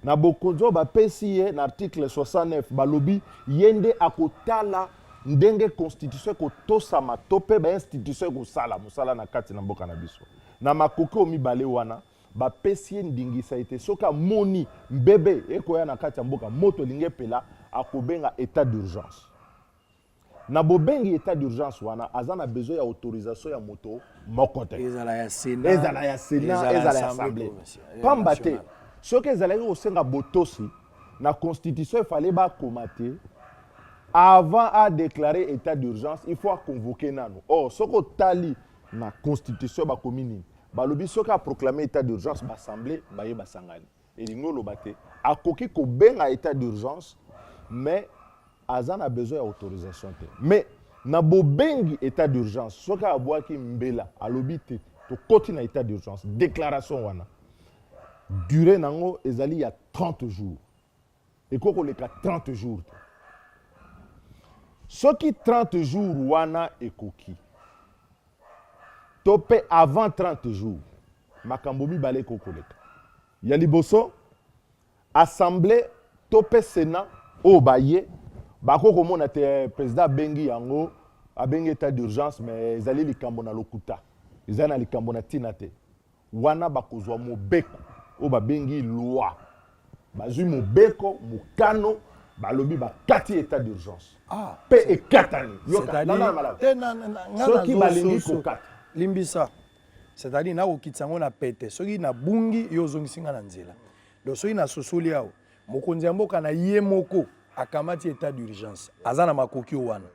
na bokonzo ba pesi ye na article 69 balobi yende akotala ndenge constitution ko tosama tope ba institution ko sala musala na kati na mboka na biso na makokyo mibale wana ba pesi ye ndingisa ite soka moni mbebe ekoya na kati ya mboka moto linge pela akobenga état d'urgence. Na bobengi état d'urgence wana azana besoin ya autorisation ya moto mokote. Ezala ya Sénat, ezala ya Assemblée. Pamba te soki ezalaki kosenga botosi na constitution il fallait ba komate avant à déclarer état d'urgence il faut convoquer nano. Or soko tali na constitution ba komini balobi soki a proclamer état d'urgence ba assemblée ba ye basangani. Elingo lobate akoki ko benga état d'urgence mais Azan a besoin d'autorisation. Mais, na bobengi état d'urgence, ce qu'a aboaki mbela, à l'obité, to continue état d'urgence, déclaration wana. Durée nango, ezali ya 30 jours. Et koko leka 30 jours. Ce qui 30 jours wana ekoki. Topé avant 30 jours. Makambomi bale koko leka. Yali boso, assemblée, topé sénat, obaye, bako komona te président bengi yango abengi état d'urgence mais ezali likambo na lokuta ezali na likambo na tina te wana bakozwa mobeko o babengi loi bazui mobeko mokano balobi bakati état d'urgence pe c'est- ekatani soki balingi kokata limbisa c'est-à-dire nakokitisa yango na pete soki nabungi yo ozongisi nga na nzela donc soki nasosoli awa mokonzi ya mboka na ye moko akamati état d'urgence aza na makoki wana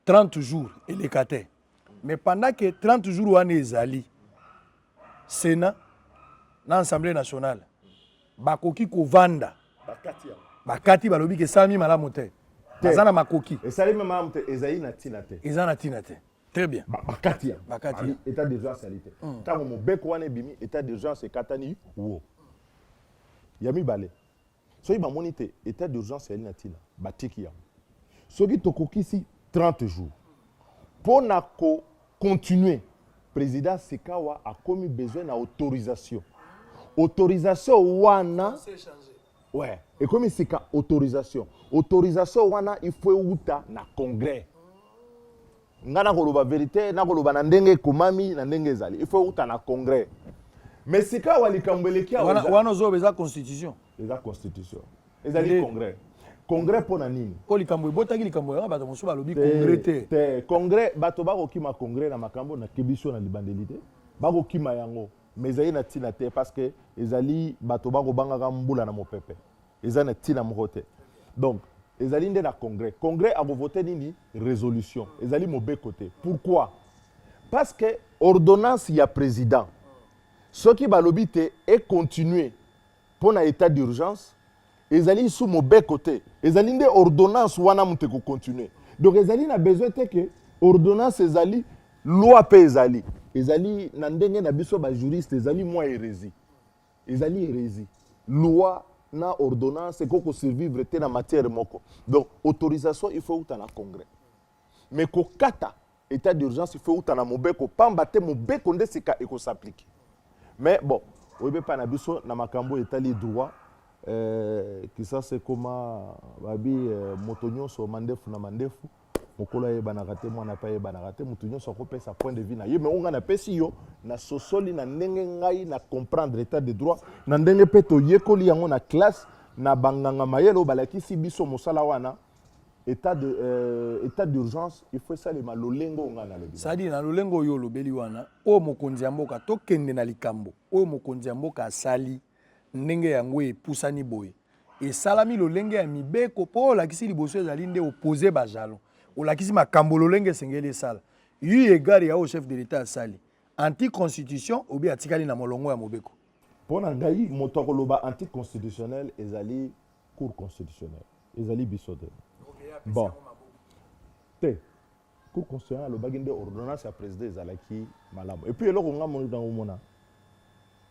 30 jours eleka te mais pendant que 30 jours wana ezali sénat na assemblée nationale bakoki kovanda bakati balobi ke esami malamu te baza na makoki esali malamu te ezali na ntina te eza na ntina te très bien bakati ya bakati état d'urgence ali te ntango mobeko wana ebimi état d'urgence ekatani wo ya mibale soki bamoni te état d'urgence yali na ntina batiki yango soki tokokisi 30 jours mpo na kocontinue président sekawa akomi besoin na autorisation wana ouais ekomi sika autorisation wana il faut euta na congrès nga nakoloba vérité nakoloba na ndenge ekomami na ndenge ezali il faut euta na congrès mais sekawa likambo eleki wana ozoyoba eza constitution ezali congrès mpo na nini mpo likambo ebotaki likambo yango bato mosusu balobi congrès te congrès bato bakokima congrès na makambo na kebiso na libandeli te bakokima yango mais ezali na ntina te parce que ezali bato bakobangaka mbula na mopepe eza na ntina moko te donc ezali nde na congrès akovote nini résolution ezali mobeko te pourquoi parce que ordonnance ya président soki balobi te econtinue mpo na état d'urgence ezali sous mobeko te ezali nde ordonnance wana moto ekocontinue donc ezali na besoin te ke ordonnance ezali loi mpe ezali na ndenge na biso bajuriste ezali mwa hérésie loi na ordonnance ekoko survivre te na matière moko donc autorisation il faut uta na congrès mais kokata état d'urgence il faut uta na mobeko pamba te mobeko nde sika ekosapplique mais bon oyebi pa na biso na makambo etali droit kisasa ekoma babi moto nyonso mandefu na mandefu mokolo ayebanaka te mwana mpe ayebanaka te moto nyonso akopesa point de vue na ye me onga napesi yo na sosoli na ndenge ngai na comprendre état de droit na ndenge mpe toyekoli yango na classe na banganga mayele oyo balakisi biso mosala wana état d'urgence il faut esalema lolengo oyo ngai nalobi sadi na lolengo oyo olobeli wana oyo mokonzi ya mboka tokende na likambo oyo mokonzi ya mboka asali ndenge yango epusani boye esalami lolenge ya mibeko mpo olakisi liboso ezali nde opose bajalon olakisi makambo lolenge esengeli esala yu egari ya oyo chef de l'état asali anticonstitution obi atikali na molongo ya mobeko mpo na ngai moto akoloba anticonstitutionnel ezali cour constitutionnel ezali biso te bon te cour constitutionnel alobaki nde ordonnance ya président ezalaki malamu et puis eloko nga moni nango mona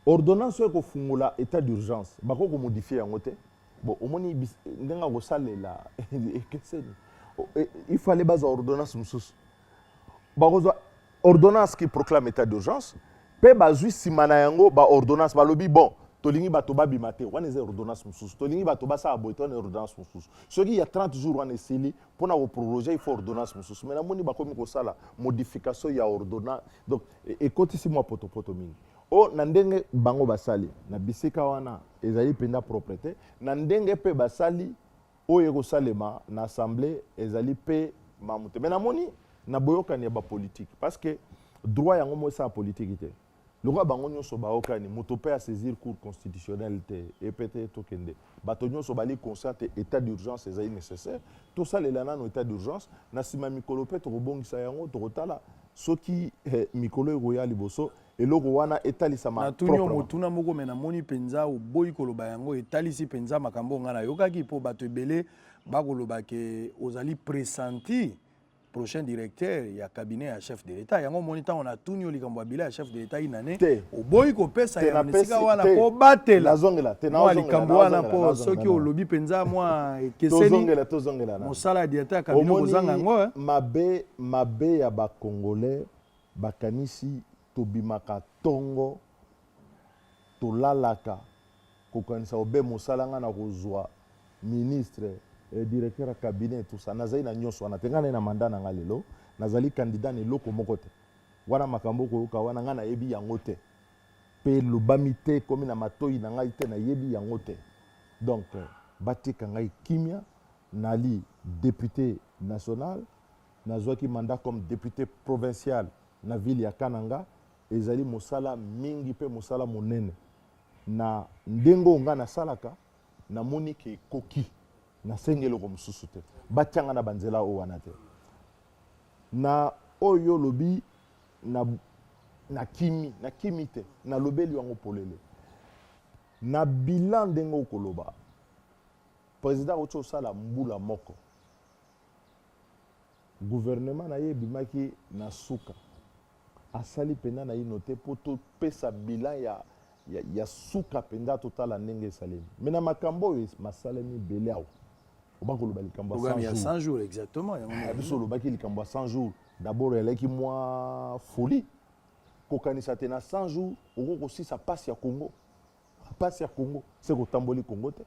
ordonnance oyo ekofungola état d'urgence bako komodifie yango te bon omoni ndenge akosalela ekeseni il fallait baza ordonnance mosusu bakozwa ordonnance qui proclame état d'urgence mpe bazwi nsima na yango baordonnance balobi bon tolingi bato babima te wana eza ordonnance mosusu tolingi bato basala boye te wana ordonnance mosusu soki ya 30 jours wana esili mpona koprologe il faut ordonnance mosusu mais namoni bakomi kosala modification ya ordonnance donc ekotisi mwa potopoto mingi o na ndenge bango basali na bisika wana ezali mpenza propre te na ndenge mpe basali oyo ekosalema na assemblée ezali mpe mamu te mais namoni na boyokani ya bapolitique parce que droit yango mo esala politike te lokola bango nyonso bayokani moto mpe asaisir cour constitutionnelle te epe te tokende bato nyonso bali conscient te état d'urgence ezali nécessaire tosalela nano état d'urgence na nsima mikolo mpe tokobongisa yango tokotala soki mikolo ekoya liboso eloko wana etalisama natunio motuna moko me namoni mpenza oboyi koloba yango etalisi mpenza makambo nga nayokaki mpo bato ebele bakoloba ke ozali pressenti prochain directeur ya cabinet ya chef de l'état yango moni ntango natuni yo likambo ya bila ya chef de l'état inane oboyi kopesa yango esika wana mpo batela mwa likambo wana mpo soki olobi mpenza mwa ekeseni mosala ya directeur ya cabinet kozanga yango mabe ya bacongolais bakanisi tobimaka tongo tolalaka kokanisa obe mosala nga na kozwa ministre directeur ya cabinet tout ça nazali na nyonso wana te nga na mandat na nga lelo nazali candidat na eloko moko te wana makambo koyoka wana nga nayebi yango te mpe lobami te komi na matoi na ngai te nayebi yango te Donc, batika ngai kimia, nali député national, nazwaki mandat comme député provincial na ville ya Kananga, ezali mosala mingi pe mosala monene. Na ndengo nga na salaka, na moni ke koki, na sengelo ko mususu te. Batianga na banzela o wana te. Na oyo lobi na kimi te, na lobeli wango polele. Na bilan ndengo koloba, président Ocho Sala mbula moko. Gouvernement na ye bimaki na suka. Asali penda na ye note poto pesa bilan ya suka penda total ndenge salemi. Mena makambo masalemi beleao. Obako lo balikambo 100 jours exactement. Abiso lo baki likambo 100 jours. D'abord elle qui moi folie. Kokanisa tena 100 jours, oko aussi ça passe ya Congo. Passe ya Congo, c'est ko tamboli Congo te.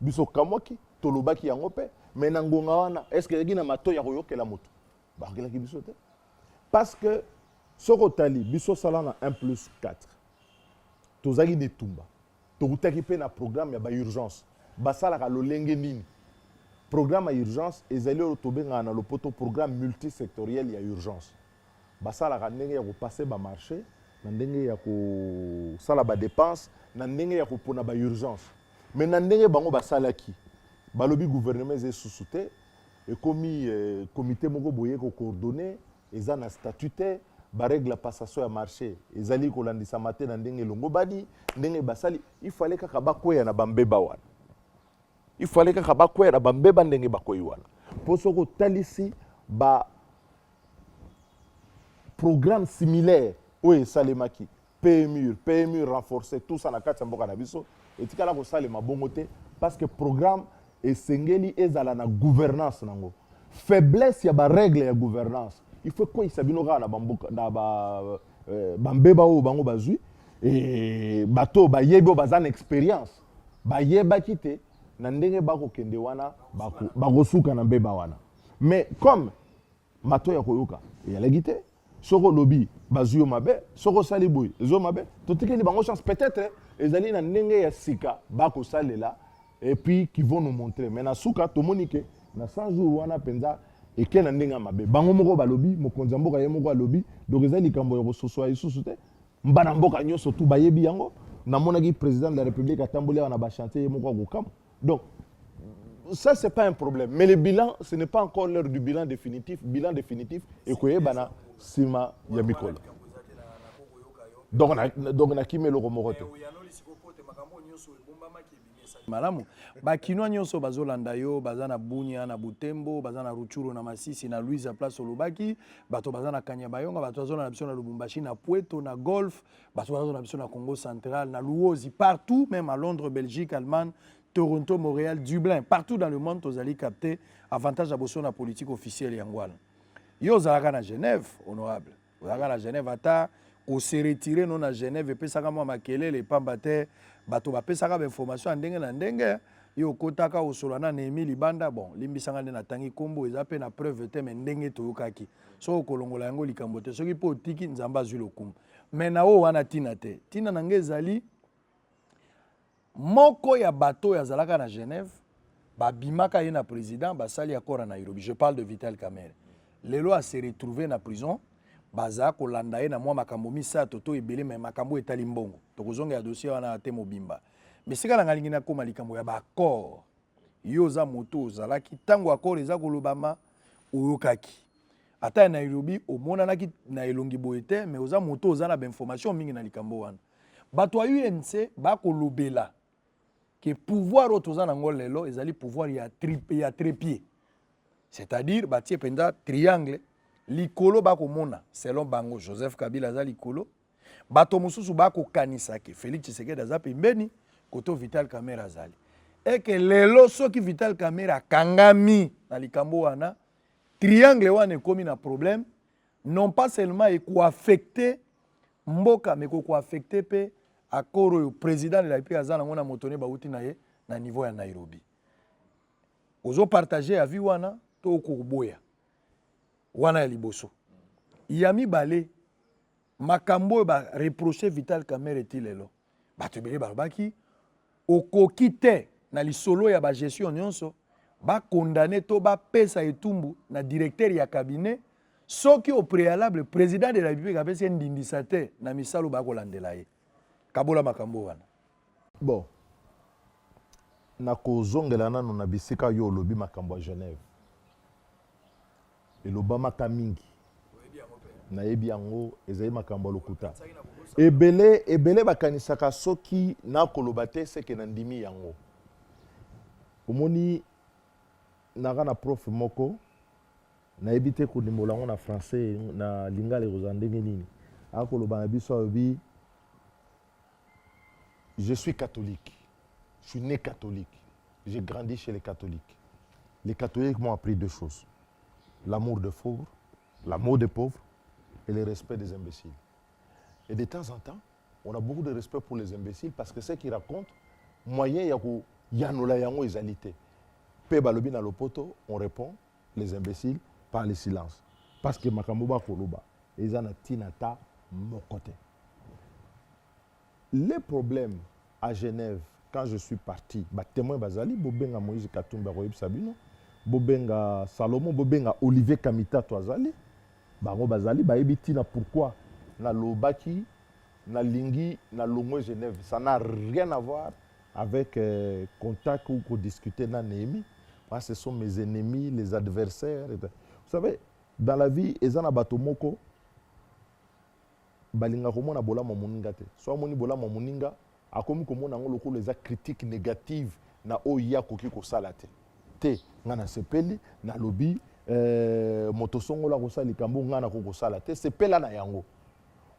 Biso kamwaki tolobaki yango pe, mais na ngonga wana est-ce que yaki na mato ya koyokela moto? Ba kila ki biso te. Parce que soko tali biso sala na 1+4. Tozaki netumba. Tokutaki pe na programme ya ba urgence. Basala ka lolenge nini. Programme à urgence ezali otobenga na lopoto programme multisectoriel ya urgence. Basala ka ndenge ya ko passer ba marché, na ndenge ya ko sala ba dépense, na ndenge ya ko pona ba urgence. Mais na ndenge bango basalaki. Balobi gouvernement ze sous-souté et commis comité moko boye ko coordonner, eza na statutaire, ba règle passation ya marché, ezali ko landisa matin na ndenge longo badi, ndenge basali, il fallait ka bakoya na bambeba wana. Il fallait que bakoya na bambeba ndenge bakoyi wana. Posoko talisi ba programme similaire oye salemaki PMU renforcé tout ça na kati mboka na biso etikala ko salema bongo te parce que programme esengeli ezala na gouvernance nango faiblesse ya ba règle ya gouvernance il faut quoi isabino na bamboka na ba bambeba o bango bazui et bato ba yebo bazana expérience ba yeba kite na ndenge bako kende wana bako suka na mbeba wana mais comme mato ya koyoka ya legite soko lobi bazuyo mabe soko sali boy zo mabe totikeli bango chance peut-être ezali na ndenge ya sika bako salela et puis qui vont nous montrer mais na suka tomonike na 100 jours wana penza eke na ndenge mabe bango moko balobi mokonza mboka ye moko alobi donc ezali kambo ya kososo isusu te mbana mboka nyoso tu bayebi yango na monaki président de la république atamboli wana ba chantier ye moko ko donc ça c'est pas un problème mais le bilan ce n'est pas encore l'heure du bilan définitif et koye bana sima ya mikolo donc na kimelo ko moko malamu bakinoa nyonso bazolanda yo bazana Bunia na Butembo bazana Ruchuru na Masisi na Louise place Olobaki bato bazana Kanyabayonga bato bazona na biso na Lubumbashi na Puerto na Golf bato bazona na biso na Congo central na Luozi partout même à Londres Belgique Allemagne Toronto Montréal Dublin partout dans le monde tozali capté avantage à bosso na politique officielle yangwana yo zalaka na Genève honorable zalaka na Genève ata o se retirer non na Genève et pesaka mo makelele pambate bato bapesaka ba information ndenge na ndenge yo kotaka osolana na Emile Banda bon limbisanga na tangi kombo eza pe na preuve te mais ndenge toyokaki so kolongola yango likambo te soki po tiki nzamba zwi lokumu mais na o wana tina te tina na ngezali moko ya bato ya zalaka na Genève babimaka ye na président basali accord na Nairobi je parle de Vital Kamerhe lelo a se retrouver na prison baza kolanda ye na mwa makambo misato to ebele mais makambo etali mbongo tokozonga ya dossier wana te mobimba mais sika na ngalingi na koma likambo ya ba accord yo za moto ozalaki tango accord eza kolobama oyokaki ata na Nairobi omonanaki na elongi boye te mais oza moto oza na ba information mingi na likambo wana bato ya UNC bakolobela que pouvoir otoza na ngol lelo ezali pouvoir ya trépied c'est-à-dire batie penda triangle likolo bakomona selon bango Joseph Kabila aza likolo bato mosusu bakokanisa ke Félix Tshisekedi aza pembeni koto Vital Kamerhe azali et que lelo soki Vital Kamerhe akangami na likambo wana triangle wana ekomi na problème non pas seulement ekoaffecter mboka mais ekoaffecter pe accord au président de la République aza nango na motone bauti na ye na niveau ya Nairobi ozo partager avis wana to koboya wana ya liboso ya mibale makambo ba reprocher Vital Kamerhe ti lelo bato ebele balobaki okoki te na lisolo ya ba gestion nyonso ba condamner to ba pesa etumbu na directeur ya cabinet soki au préalable président de la République apesi ndindisa te na misalo ba kolandela ye kabola makambo wana. Bon, na kozongela nano na bisika yo lobi makambo ya Genève. Elobamaka mingi. Na yebi yango ezali makambo lokuta. Ebele bakanisaka soki na koloba te seke na ndimi yango. Omoni naka na prof moko na yebi te kodimbola ngo na français na lingala rozandenge nini. Akoloba na biso obi je suis catholique. Je suis né catholique. J'ai grandi chez les catholiques. Les catholiques m'ont appris deux choses. L'amour des pauvres, l'amour des pauvres et le respect des imbéciles. Et de temps en temps, on a beaucoup de respect pour les imbéciles parce que ce qu'ils racontent, moyen yako yanola yango ezalité. Pe balobi na lopoto, on répond les imbéciles par le silence. Parce que makambo ba koloba, ezana tinata mon côté. Les problèmes à Genève, quand je suis parti, bah, témoin Bazali, Bobenga Moïse Katumba Roib Sabino, Bobenga Salomon, Bobenga Olivier Kamita Toazali, Bango Bazali, bah, ebitina pourquoi na Lobaki, na Lingi, na Longo Genève. Ça n'a rien à voir avec contact ou qu'on discutait dans Néhémie. Ce sont mes ennemis, les adversaires. Vous savez, dans la vie, Ezana Batomoko, balinga komona bola moninga te so moni bola moninga akomi komona ngo lokolo eza critique négative na oya koki ko salate te ngana sepeli na lobi motosongo la ko sali kambo ngana ko salate sepela na yango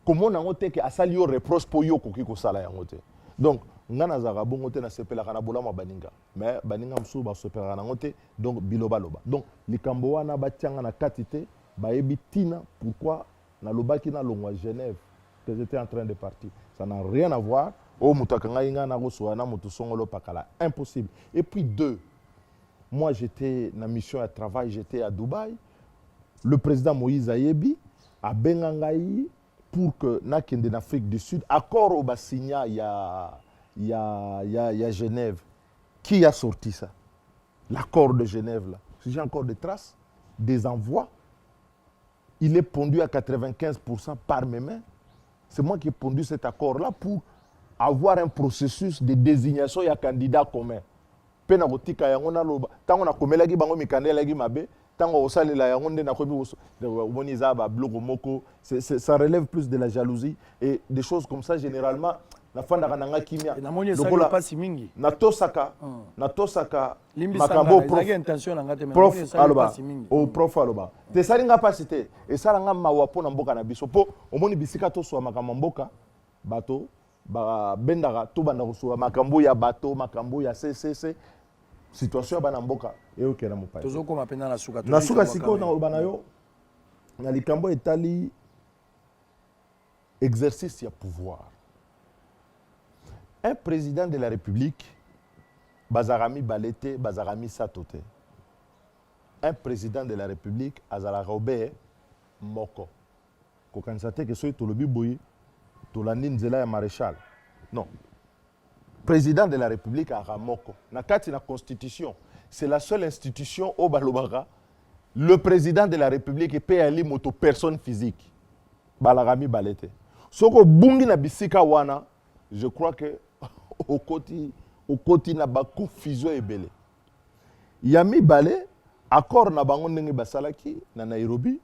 komona ngo te ke asali yo reproche po yo koki ko sala yango te donc ngana zaka bongo te na sepela kana bola baninga mais baninga msu ba sepela na ngo te donc biloba loba donc likambo wana batianga na katite bayebi tina pourquoi na lobaki na longwa Genève que j'étais en train de partir. Ça n'a rien à voir. Oh, mutakanga inga na gosoana mutusongolo pakala. Impossible. Et puis deux, moi j'étais na mission à travail, j'étais à Dubaï. Le président Moïse Ayebi a bengangaï pour que na kende en Afrique du Sud, accord au Bassigna, il y a Genève. Qui a sorti ça? L'accord de Genève là. J'ai encore des traces, des envois. Il est pondu à 95% par mes mains. C'est moi qui ai pondu cet accord-là pour avoir un processus de désignation et un candidat commun. Pena kotika yango na loba. Tango na komelaki bango mikandela gi mabe, tango osalela yango nde na kobi oboniza ba blogo moko, ça relève plus de la jalousie et des choses comme ça généralement na fanda kananga kimia. Na moni ça pas si mingi. Na tosaka makambo prof aloba o prof aloba te salinga pasite e salanga mawapo na mboka na biso po omoni bisika to so makambo mboka bato ba bendaka to banda ko so makambo ya bato makambo ya CCC situation bana mboka e oke na mopai tozoko mapenda na suka siko na bana yo na likambo etali exercice ya pouvoir. Un président de la République, Bazarami Balete, Bazarami Satote. Un président de la République, Azala Robert Moko. Kokansate que soit Tolobi Boyi, Tolandine Zela et Maréchal. Non. Président de la République, Aramoko. Nakati la Constitution, c'est la seule institution au Balobara. Le président de la République est PLI moto personne physique. Balarami Balete. Soko Bungi na Bisika Wana, je crois que au côté na ba confusion ebele yami balé accord na bango ndenge basalaki na Nairobi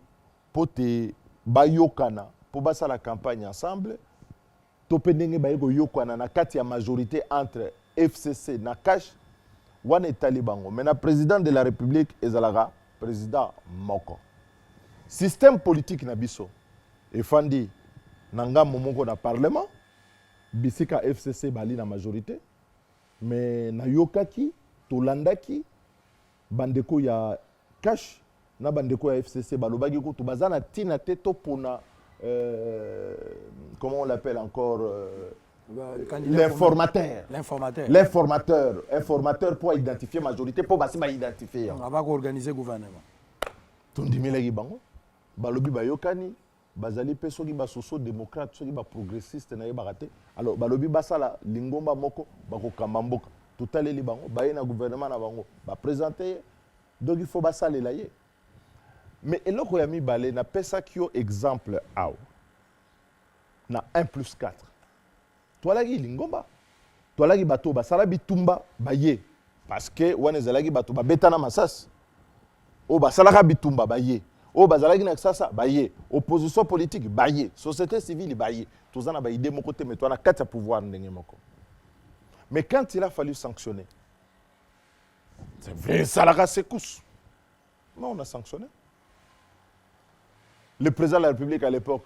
pote bayokana po basala campagne ensemble to pe ndenge bayeko yokana na kati ya majorité entre FCC na cash wana etali bango mais na président de la République ezalaka président moko système politique na biso efandi na ngambo moko na parlement bisika FCC bali na majorité mais na yokaki tolandaki bandeko ya cash na bandeko ya FCC balobaki ko to bazana tina te to pona comment on l'appelle encore l'informateur pour identifier majorité pour basi ba identifier on va organiser gouvernement tondimilaki bango balobi bayokani bazali pe soki ba socio démocrate soki ba progressiste na yebaka te alors balobi basala lingomba moko bakokamba mboka totaleli bango baye na gouvernement na bango baprésente donc il faut basalela ye mais eloko ya mibale napesaki yo exemple awa na 1+4 toalaki lingomba toalaki bato basala bitumba baye parce que wana ezalaki bato babetana masasi oyo basalaka bitumba baye oyo bazalaki na kisasa baye opposition politique baye société civile baye toza na baide moko te mais toa na kati ya pouvoir ndenge moko mais quand il a fallu sanctionner c'est vrai esalaka secousse mais on a sanctionné le président de la République à l'époque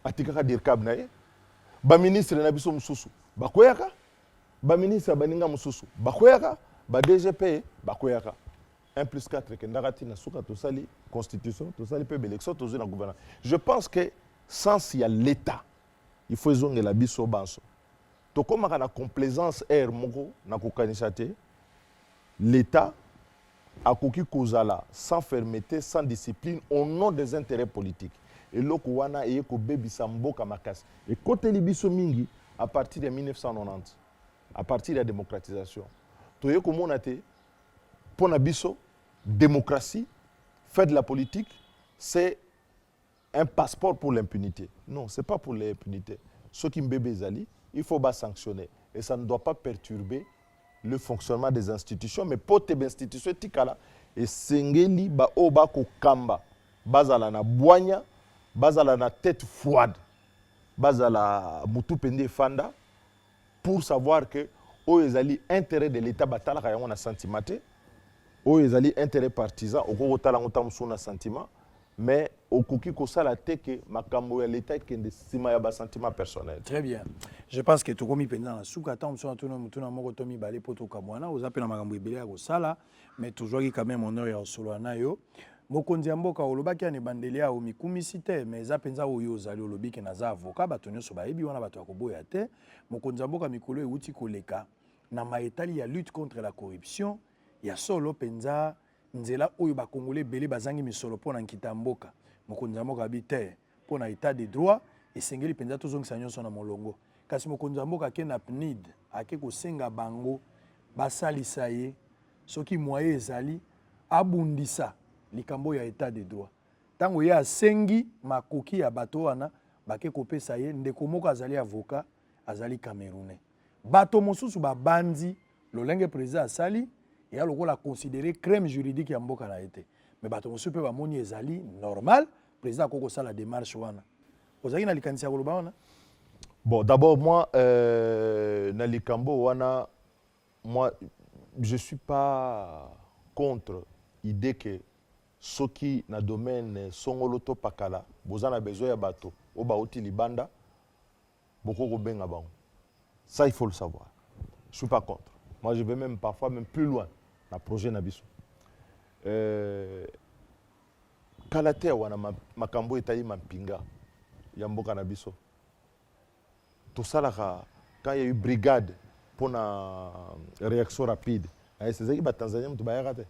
atikaka dirkab na ye baministre na biso mosusu bakweyaka baministre baninga mosusu bakweyaka badgp bakweyaka 1+4 kendaka ntina suka tosali constitution tosali mpe baélection tozwi na gouvernement je pense que sans ya l'état il faut ezongela biso banso tokomaka na complaisance air moko na kokanisa te l'état akoki kozala sans fermeté sans discipline au nom des intérêts politiques eloko wana eye kobebisa mboka makasi ekoteli biso mingi à partir de 1990 à partir de la démocratisation toye komona te pona biso démocratie faire de la politique c'est un passeport pour l'impunité non c'est pas pour l'impunité ceux qui mbebe ezali il faut bas sanctionner et ça ne doit pas perturber le fonctionnement des institutions mais pour te institution tikala et sengeli ba oba ko kamba bazala na bwanya bazala na tête froide bazala mutu pende fanda pour savoir que oyezali intérêt de l'état batala ka yango na sentiment te oyezali intérêt partisan okoko tala ngotam na sentiment mais okoki kosala te ke makambo ya l'état kende sima ya ba sentiment personnel. Très bien. Je pense que tokomi pendant la souka tant mso na mutuna moko tomi balé poto kamwana ozapela makambo ebele ya kosala mais toujours quand même honneur ya solo na yo. Mokonzi ya mboka olobaki ane bandeli ya omikumisi te mais eza penza oyo ozali olobiki na za avocat bato nyonso bayebi wana bato ya koboya te mokonzi ya mboka mikolo euti koleka na maetali ya lutte contre la corruption ya solo penza nzela oyo bakongole belé bazangi misolo pona nkita mboka mokonzi ya mboka bite pona état de droit esengeli penza tozongisa nyonso na molongo kasi mokonzi ya mboka ke na PNID ake kosenga bango basalisa ye soki moye ezali abundisa likambo ya état de droit tango ye asengi makoki ya bato wana bake kopesa ye ndeko moko azali avocat azali camerounais bato mosusu babandi lolenge président asali et alors on a considéré crème juridique ya mboka na été mais bato mosusu pe bamoni ezali normal président koko sala démarche wana ozaki na likanisi ya koloba wana bon d'abord moi na likambo wana moi je suis pas contre idée que soki na domaine songolo to pakala bozana besoin ya bato o bauti libanda boko benga bango ça il faut le savoir je suis pas contre moi je vais même parfois même plus loin na projet na biso kalate wana makambo etali mampinga ya mboka na biso tosalaka quand il y a eu brigade pour na réaction rapide ayesezaki batanzania mutu bayaka te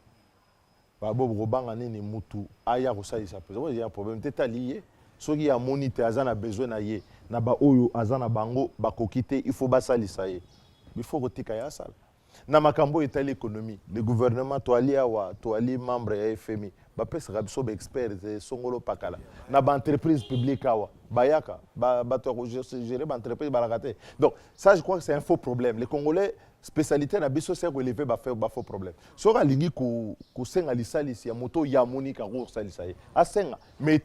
babobo kobanga nini mutu aya kosalisa président il y a un problème teta lié soki ya moni te aza na besoin na ye na ba oyo aza na bango bakoki te il faut basalisa ye il faut kotika ya sala na makambo etali économie le gouvernement toali awa toali membre ya FMI bapesaka biso baexpert songolo pakala na baentreprise publique awa bayaka bato ya kogérer baentreprise balaka te donc ça je crois que c'est un faux problème les Congolais spécialité na biso c'est relever ba faux problème soki alingi kosenga lisalisi ya moto ya monika kosalisa ye asenga mais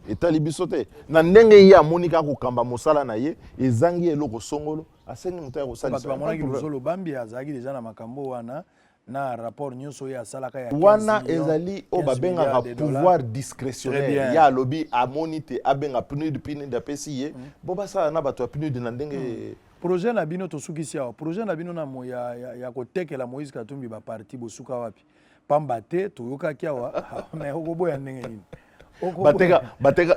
etali biso te na ndenge ye amonika kokamba mosala na ye ezangi eloko songolo asengi moto ya kosalisa bato bamonaki lozolo bambi azalaki deja na makambo wana na rapport nyonso ya asalaka ya wana ezali o babengaka pouvoir discrétionnaire ya alobi amoni te abenga PNUD apesi ye bo basala na bato ya PNUD na ndenge projet na bino tosukisi awa projet na bino na ya kotekela Moïse Katumbi ba parti bosuka wapi pamba te toyokaki awa mais okoboya ndenge nini bateka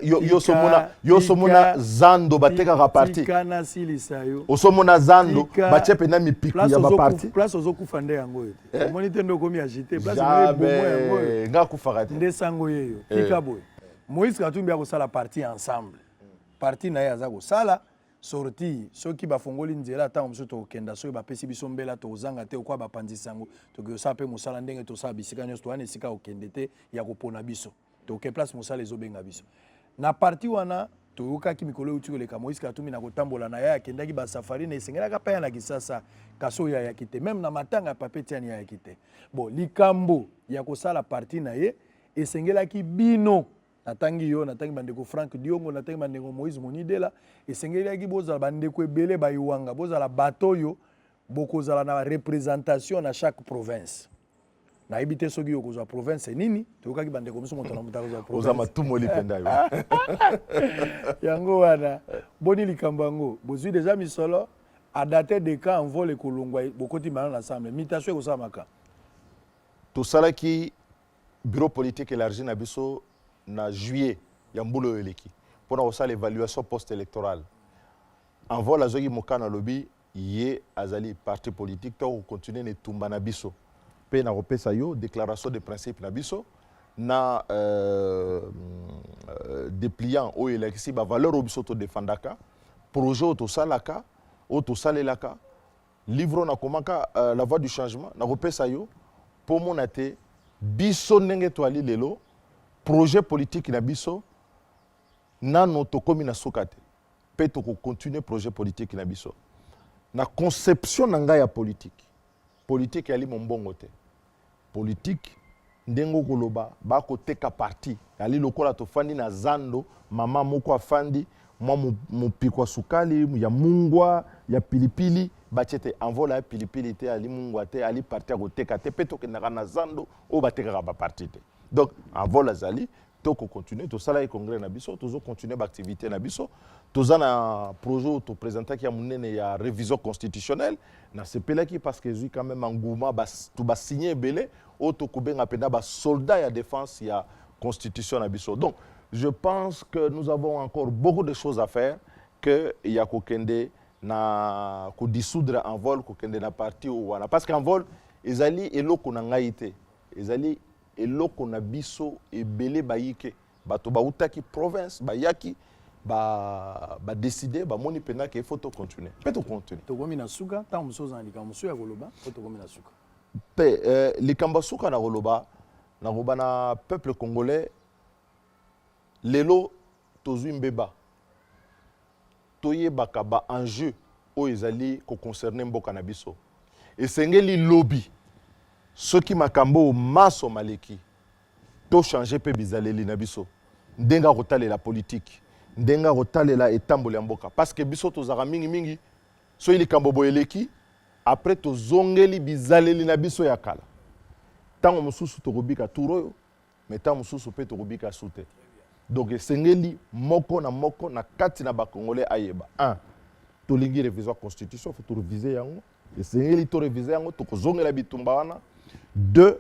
yo somona zando batekaka parti kana silisa yo osomona zando bachepe na mipiku ya ba parti place ozokufa nde yango ete omoni te ndo komi agité place na bomo yango nga kufaka te nde sango yeyo tika boy Moïse Katumbi akosala parti ensemble parti na ye aza kosala sorti soki bafongoli nzela ta mosusu tokenda soki bapesi biso mbela tozanga te okwa bapanzisa yango tokosala mpe mosala ndenge tosala bisika nyonso towana esika okende te ya kopona biso toke place mosala ezobenga biso na parti wana toyokaki mikolo euti koleka Moïse Katumbi na kotambola na ye akendaki basafari na esengelaka mpe ya na Kisasa kasi oyo ayaki te meme na matanga ya pape tiani ayaki te bon likambo ya kosala parti na ye esengelaki bino natangi yo natangi bandeko Frank Diongo natangi bandeko Moïse Monidela esengelaki bozala bandeko ebele bayiwanga bozala bato oyo bokozala na représentation na chaque province na ibite soki yo kozwa province nini toyokaki bandeko miso moto na moto kozwa province ozama tumoli penda yo yango wana boni likambo yango bozwi déjà misolo a daté de cas en vol ekolongwa bokoti mana ensemble mutation ekosala maka tosalaki bureau politique élargi na biso na juillet ya mbula eleki mpona kosala évaluation post électorale en vol azwaki mokana lobi ye azali parti politique to kocontinue na etumba na biso mpe na kopesa yo déclaration de principe na biso na dépliant oyo elakisi bavaleur oyo biso todefendaka projet oyo tosalaka oyo tosalelaka livre na komaka la voie du changement na kopesa yo mpo mona te biso ndenge toali lelo projet politique na biso nano tokomi na suka te mpe tokocontinue projet politique na biso na conception na ngai ya politique yali mombongo te politique ndenge okoloba bakoteka parti yali lokola tofandi na zando mama moko afandi mwa mopikwa sukali ya mungwa ya pilipili batie te envola ya pilipili te ali mungwa te ali parti akoteka te mpe tokendaka na zando oyo batekaka baparti te donc envola azali tokocontinue tosalaki congrès na biso tozocontinue baactivité na biso toza na projet oyo toprésentaki ya monene ya révision constitutionnelle nasepelaki parce que ezwi quand même engouement tobasigne ebele oyo tokobenga mpena basoldat ya défense ya constitution na biso donc je pense que nous avons encore beaucoup de choses à faire que ya kokende na kodissoudre en vol kokende na parti oyo wana parce qu'en vol ezali eloko na ngai te ezali eloko na biso ebele bayike bato bautaki province bayaki décider bamoni mpena ke faut tocontinue mpe tocontinue tokomi na suka ntango mosusu ozala likambo mosusu ya koloba mpo tokomi na suka mpe likambo suka na koloba na peuple congolais lelo tozwi mbeba toyebaka baenjeu oyo ezali koconcerne mboka na biso esengeli lobi soki makambo maso maleki tochange mpe bizaleli na biso ndenge akotalela politique ndenge akotalela etamboli ya mboka parce que biso tozalaka mingimingi soki likambo boye eleki après tozongeli bizaleli na biso ya kala ntango mosusu tokobika tour oyo mais ntango mosusu mpe tokobika su te donc esengeli moko na kati na bakongolais ayeba 1 tolingi révision constitution faut toreviser yango esengeli toreviser yango tokozongela bitumba wana 2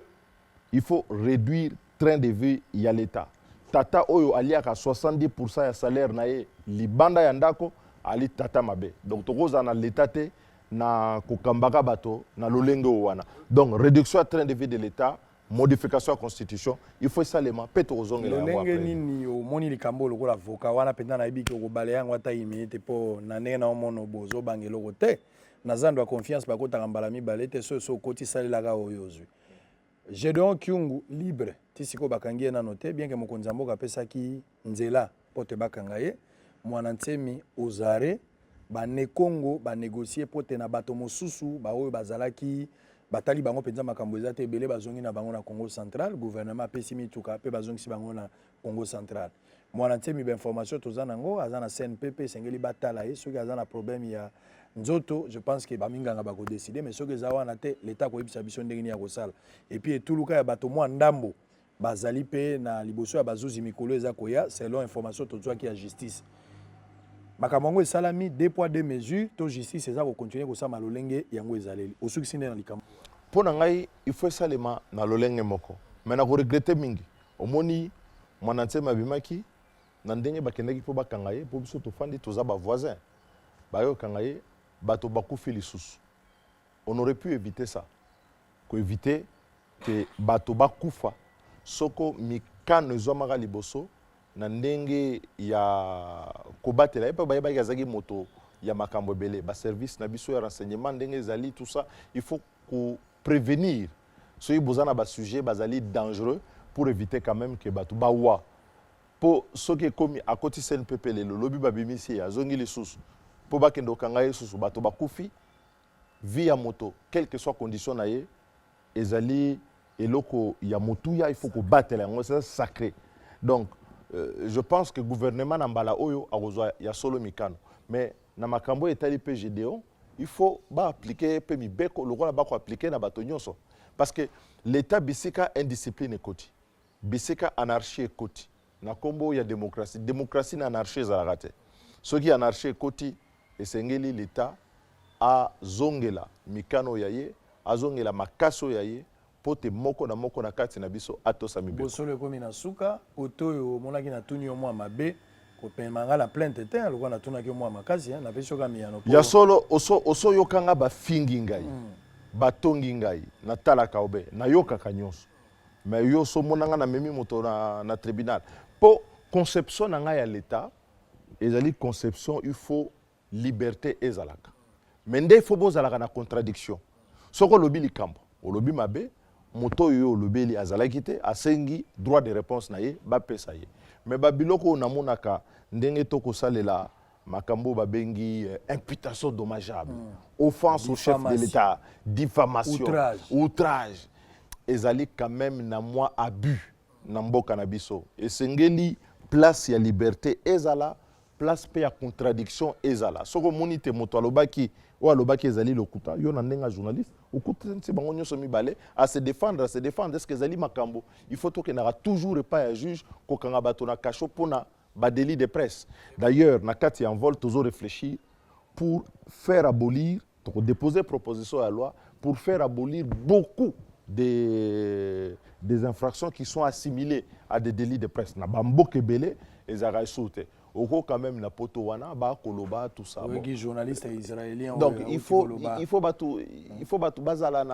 il faut réduire train de vie ya l'état tata oyo aliaka 70% ya salaire na ye libanda ya ndako ali tata mabe donc tokoza na l'état te na kokambaka bato na lolenge wana donc réduction ya train de vie de l'état modification ya constitution il faut esalema mpe tokozongela yango lolenge nini omoni likambo lokola avoka wana mpenza nayebi ke okobala yango ata imini te mpo na ndenge na omona bozobanga eloko te na zando ya confiance bakotaka mbala mibale te so okoti salelaka oyo ozwi Gédéon Kyungu libre ti sikoyo bakangi ye nano te bien ke mokonzi ya mboka apesaki nzela mpo te bakanga ye mwana ntemi ozare banekongo banégocie mpo te na bato mosusu baoyo bazalaki batali bango mpenza makambo eza te ebele bazongi na bango na Congo central gouvernement apesi mituka mpe bazongisi bango na Congo central mwana ntemi bainformation toza nango aza na CNPP esengeli batala ye soki aza na problème ya nzoto je pense que baminganga bakodeside mais soki eza wana te l'état koyebisa biso ndenge nini ya kosala epuis etuluka ya bato mwa ndambo bazali mpe na liboso ya bazuzi mikolo eza koya selon information tozwaki ya justice makambo yango esalami 2 poids 2 mesures to justice eza kocontinue kosala lolenge yango ezaleli osukisi nde na likambo mpo na ngai il faut esalema na lolenge moko mais na koregrete mingi omoni mwana ntemi abimaki na ndenge bakendaki mpo bakanga ye mpo biso tofandi toza bavoisin bayokanga ye bato bakufi lisusu on aurait pu éviter ça koéviter ke bato bakufa soko mikano ezwamaka liboso na ndenge ya kobatela ye mpe bayebaki azalaki moto ya makambo belé ba service na biso ya renseignement ndenge zali tout ça il faut qu'on prévenir soki bozana ba sujet bazali dangereux pour éviter quand même que batu ba wa po soki komi akoti CNPP lelo lobi babimisi azongi lisusu po bakendo kanga lisusu bato bakufi via moto quelle que soit condition na ye ezali eloko ya motuya il faut ko battre yango c'est sacré donc je pense que le gouvernement na mbala oyo akozwa ya solo mikano mais na makambo etali pe Gédéon il faut ba appliquer pe mibeko lokola ba ko appliquer na bato nyonso parce que l'état bisika indiscipline ekoti bisika anarchie ekoti na kombo ya démocratie na anarchie ezalaka te soki anarchie ekoti esengeli l'état azongela mikano ya ye azongela makaso ya ye pote moko na kati na biso atosa mibeko bosolo ekomi na suka otoyo monaki na tuni yo mwa mabe kopemanga la plainte te aloko na tunaki mwa makasi na peso ka miyano ya solo oso yokanga bafingi ngai batongi ngai na talaka obe na yokaka nyonso mais yo so monanga na memi moto na tribunal po conception na ngai ya l'état ezali conception il faut liberté ezalaka mais nde faut bozalaka na contradiction soko lobi likambo olobi mabe moto yo lobeli azalaki te asengi droit de réponse na ye bapesa ye mais babiloko namonaka ndenge tokosalela makambo babengi imputation dommageable offense au chef de l'état diffamation outrage ezali quand même na moi abus na mboka na biso esengeli place ya liberté ezala place pe ya contradiction ezala soko moni te moto alobaki ou alobaki ezali lokuta yo na ndenga journaliste okuta nti bango nyonso mibale à se défendre est-ce que ezali makambo il faut que na toujours pas ya juge ko kanga bato na cacho pona ba délit de presse d'ailleurs na kati en vol toujours réfléchir pour faire abolir donc déposer proposition à loi pour faire abolir beaucoup des infractions qui sont assimilées à des délits de presse na bamboke belé ezara soute oko quand même na poto wana ba koloba tout ça bon journaliste israélien donc il faut batu bazala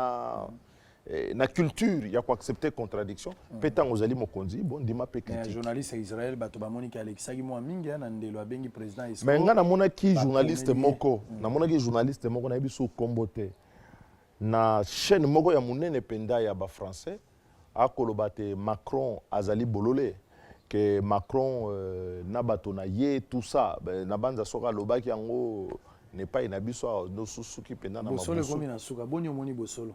na culture ya ko accepter contradiction petant ozali mokonzi bon dima pe critique journaliste Israël bato ba Monique Alexaki mo mingi na ndelo abengi président Isco mais nga na mona ki journaliste moko na mona ki journaliste moko na biso kombote na chaîne moko ya munene penda ya ba français akoloba te Macron azali bololé que Macron na bato na ye tout ça na banza soka lobaki yango n'est pas inabiso no susuki penda na bosolo komi na suka bonyo moni bosolo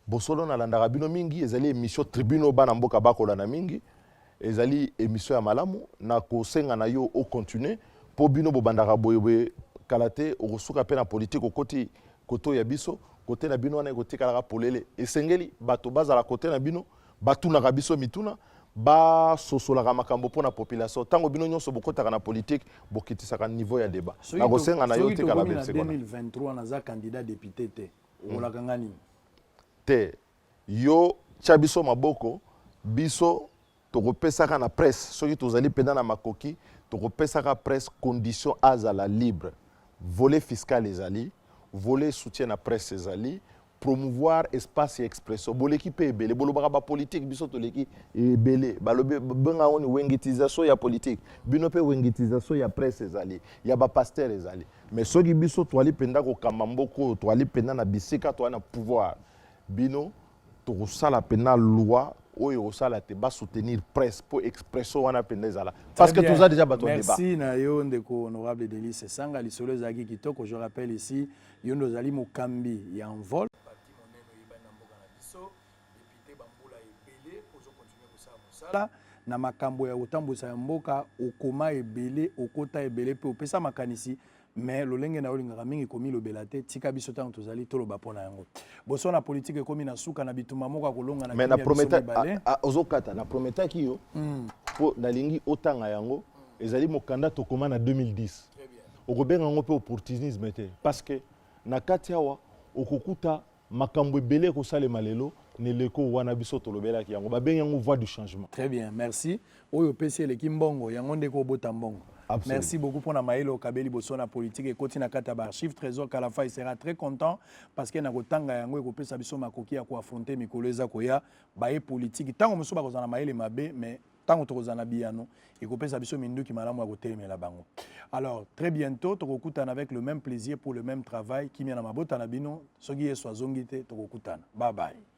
bosolo na landaka bino mingi ezali émission tribune bana mboka bakola na mingi ezali émission ya malamu na kosenga na yo au continuer po bino bobandaka boyebe kalate okosuka pe na politique okoti koto ya biso kote na bino wana ekotikalaka polele esengeli bato bazala kote na bino batunaka biso mituna ba sosolaka makambo pona population tango bino nyonso bokotaka na politique bokitisaka niveau ya débat na kosenga na yo tikala bese 2023 naza candidat député te okolaka ngani te yo tia biso maboko biso tokopesaka na presse soki tozali penda na makoki tokopesaka presse condition azala libre volet fiscal ezali volet soutien na presse ezali promouvoir espace et expression boleki pe ebele bolobaka ba politique biso toleki ebele balobi benga oni wengitisation ya politique bino pe wengitisation ya presse ezali ya ba pasteur ezali mais soki biso toali penda ko kamamboko toali penda na bisika to na pouvoir bino tokosala pena loi oyo osala te ba soutenir presse pour expression wana penda ezala parce que tout ça déjà bato débat. Merci na yo ndeko honorable Delis Sanga lisolo ezaki kitoko. Je rappelle ici yo ndozali mokambi ya envol parti monene oyeba na mboka na biso député bambula ebele pozo continuer kosala mosala na makambo ya kotambusa ya mboka okoma ebele okota ebele pe opesa makanisi mais lolenge na olingaka mingi komi lobela te tika biso tango tozali toloba pona yango boso na politique ekomi na suka na bituma moko kolonga na mais na prometa ozokata na prometa ki yo po nalingi otanga yango ezali mokanda tokoma na 2010 okobenga ngo pe opportunisme te parce que na kati awa okokuta makambo ebele kosalema lelo neleko wana biso tolobelaki yango babenga yango voie du changement. Très bien, merci. Oyo pesi eleki mbongo yango ndeko bota mbongo. Absolument. Merci beaucoup pour la maïlo kabeli bosona politique et continue kata ba archive trésor Kalafa il sera très content parce que na kotanga yango ko pesa biso makoki ya ko affronter mikolo eza koya ba politique tango moso ba kozana maïle mabe mais tango tokozana biyano ekopesa biso minduki malamu ya kotelemela bango. Alors très bientôt tokokutana avec le même plaisir pour le même travail kimia na mabota na bino soki yeso azongi te tokokutana. Bye bye.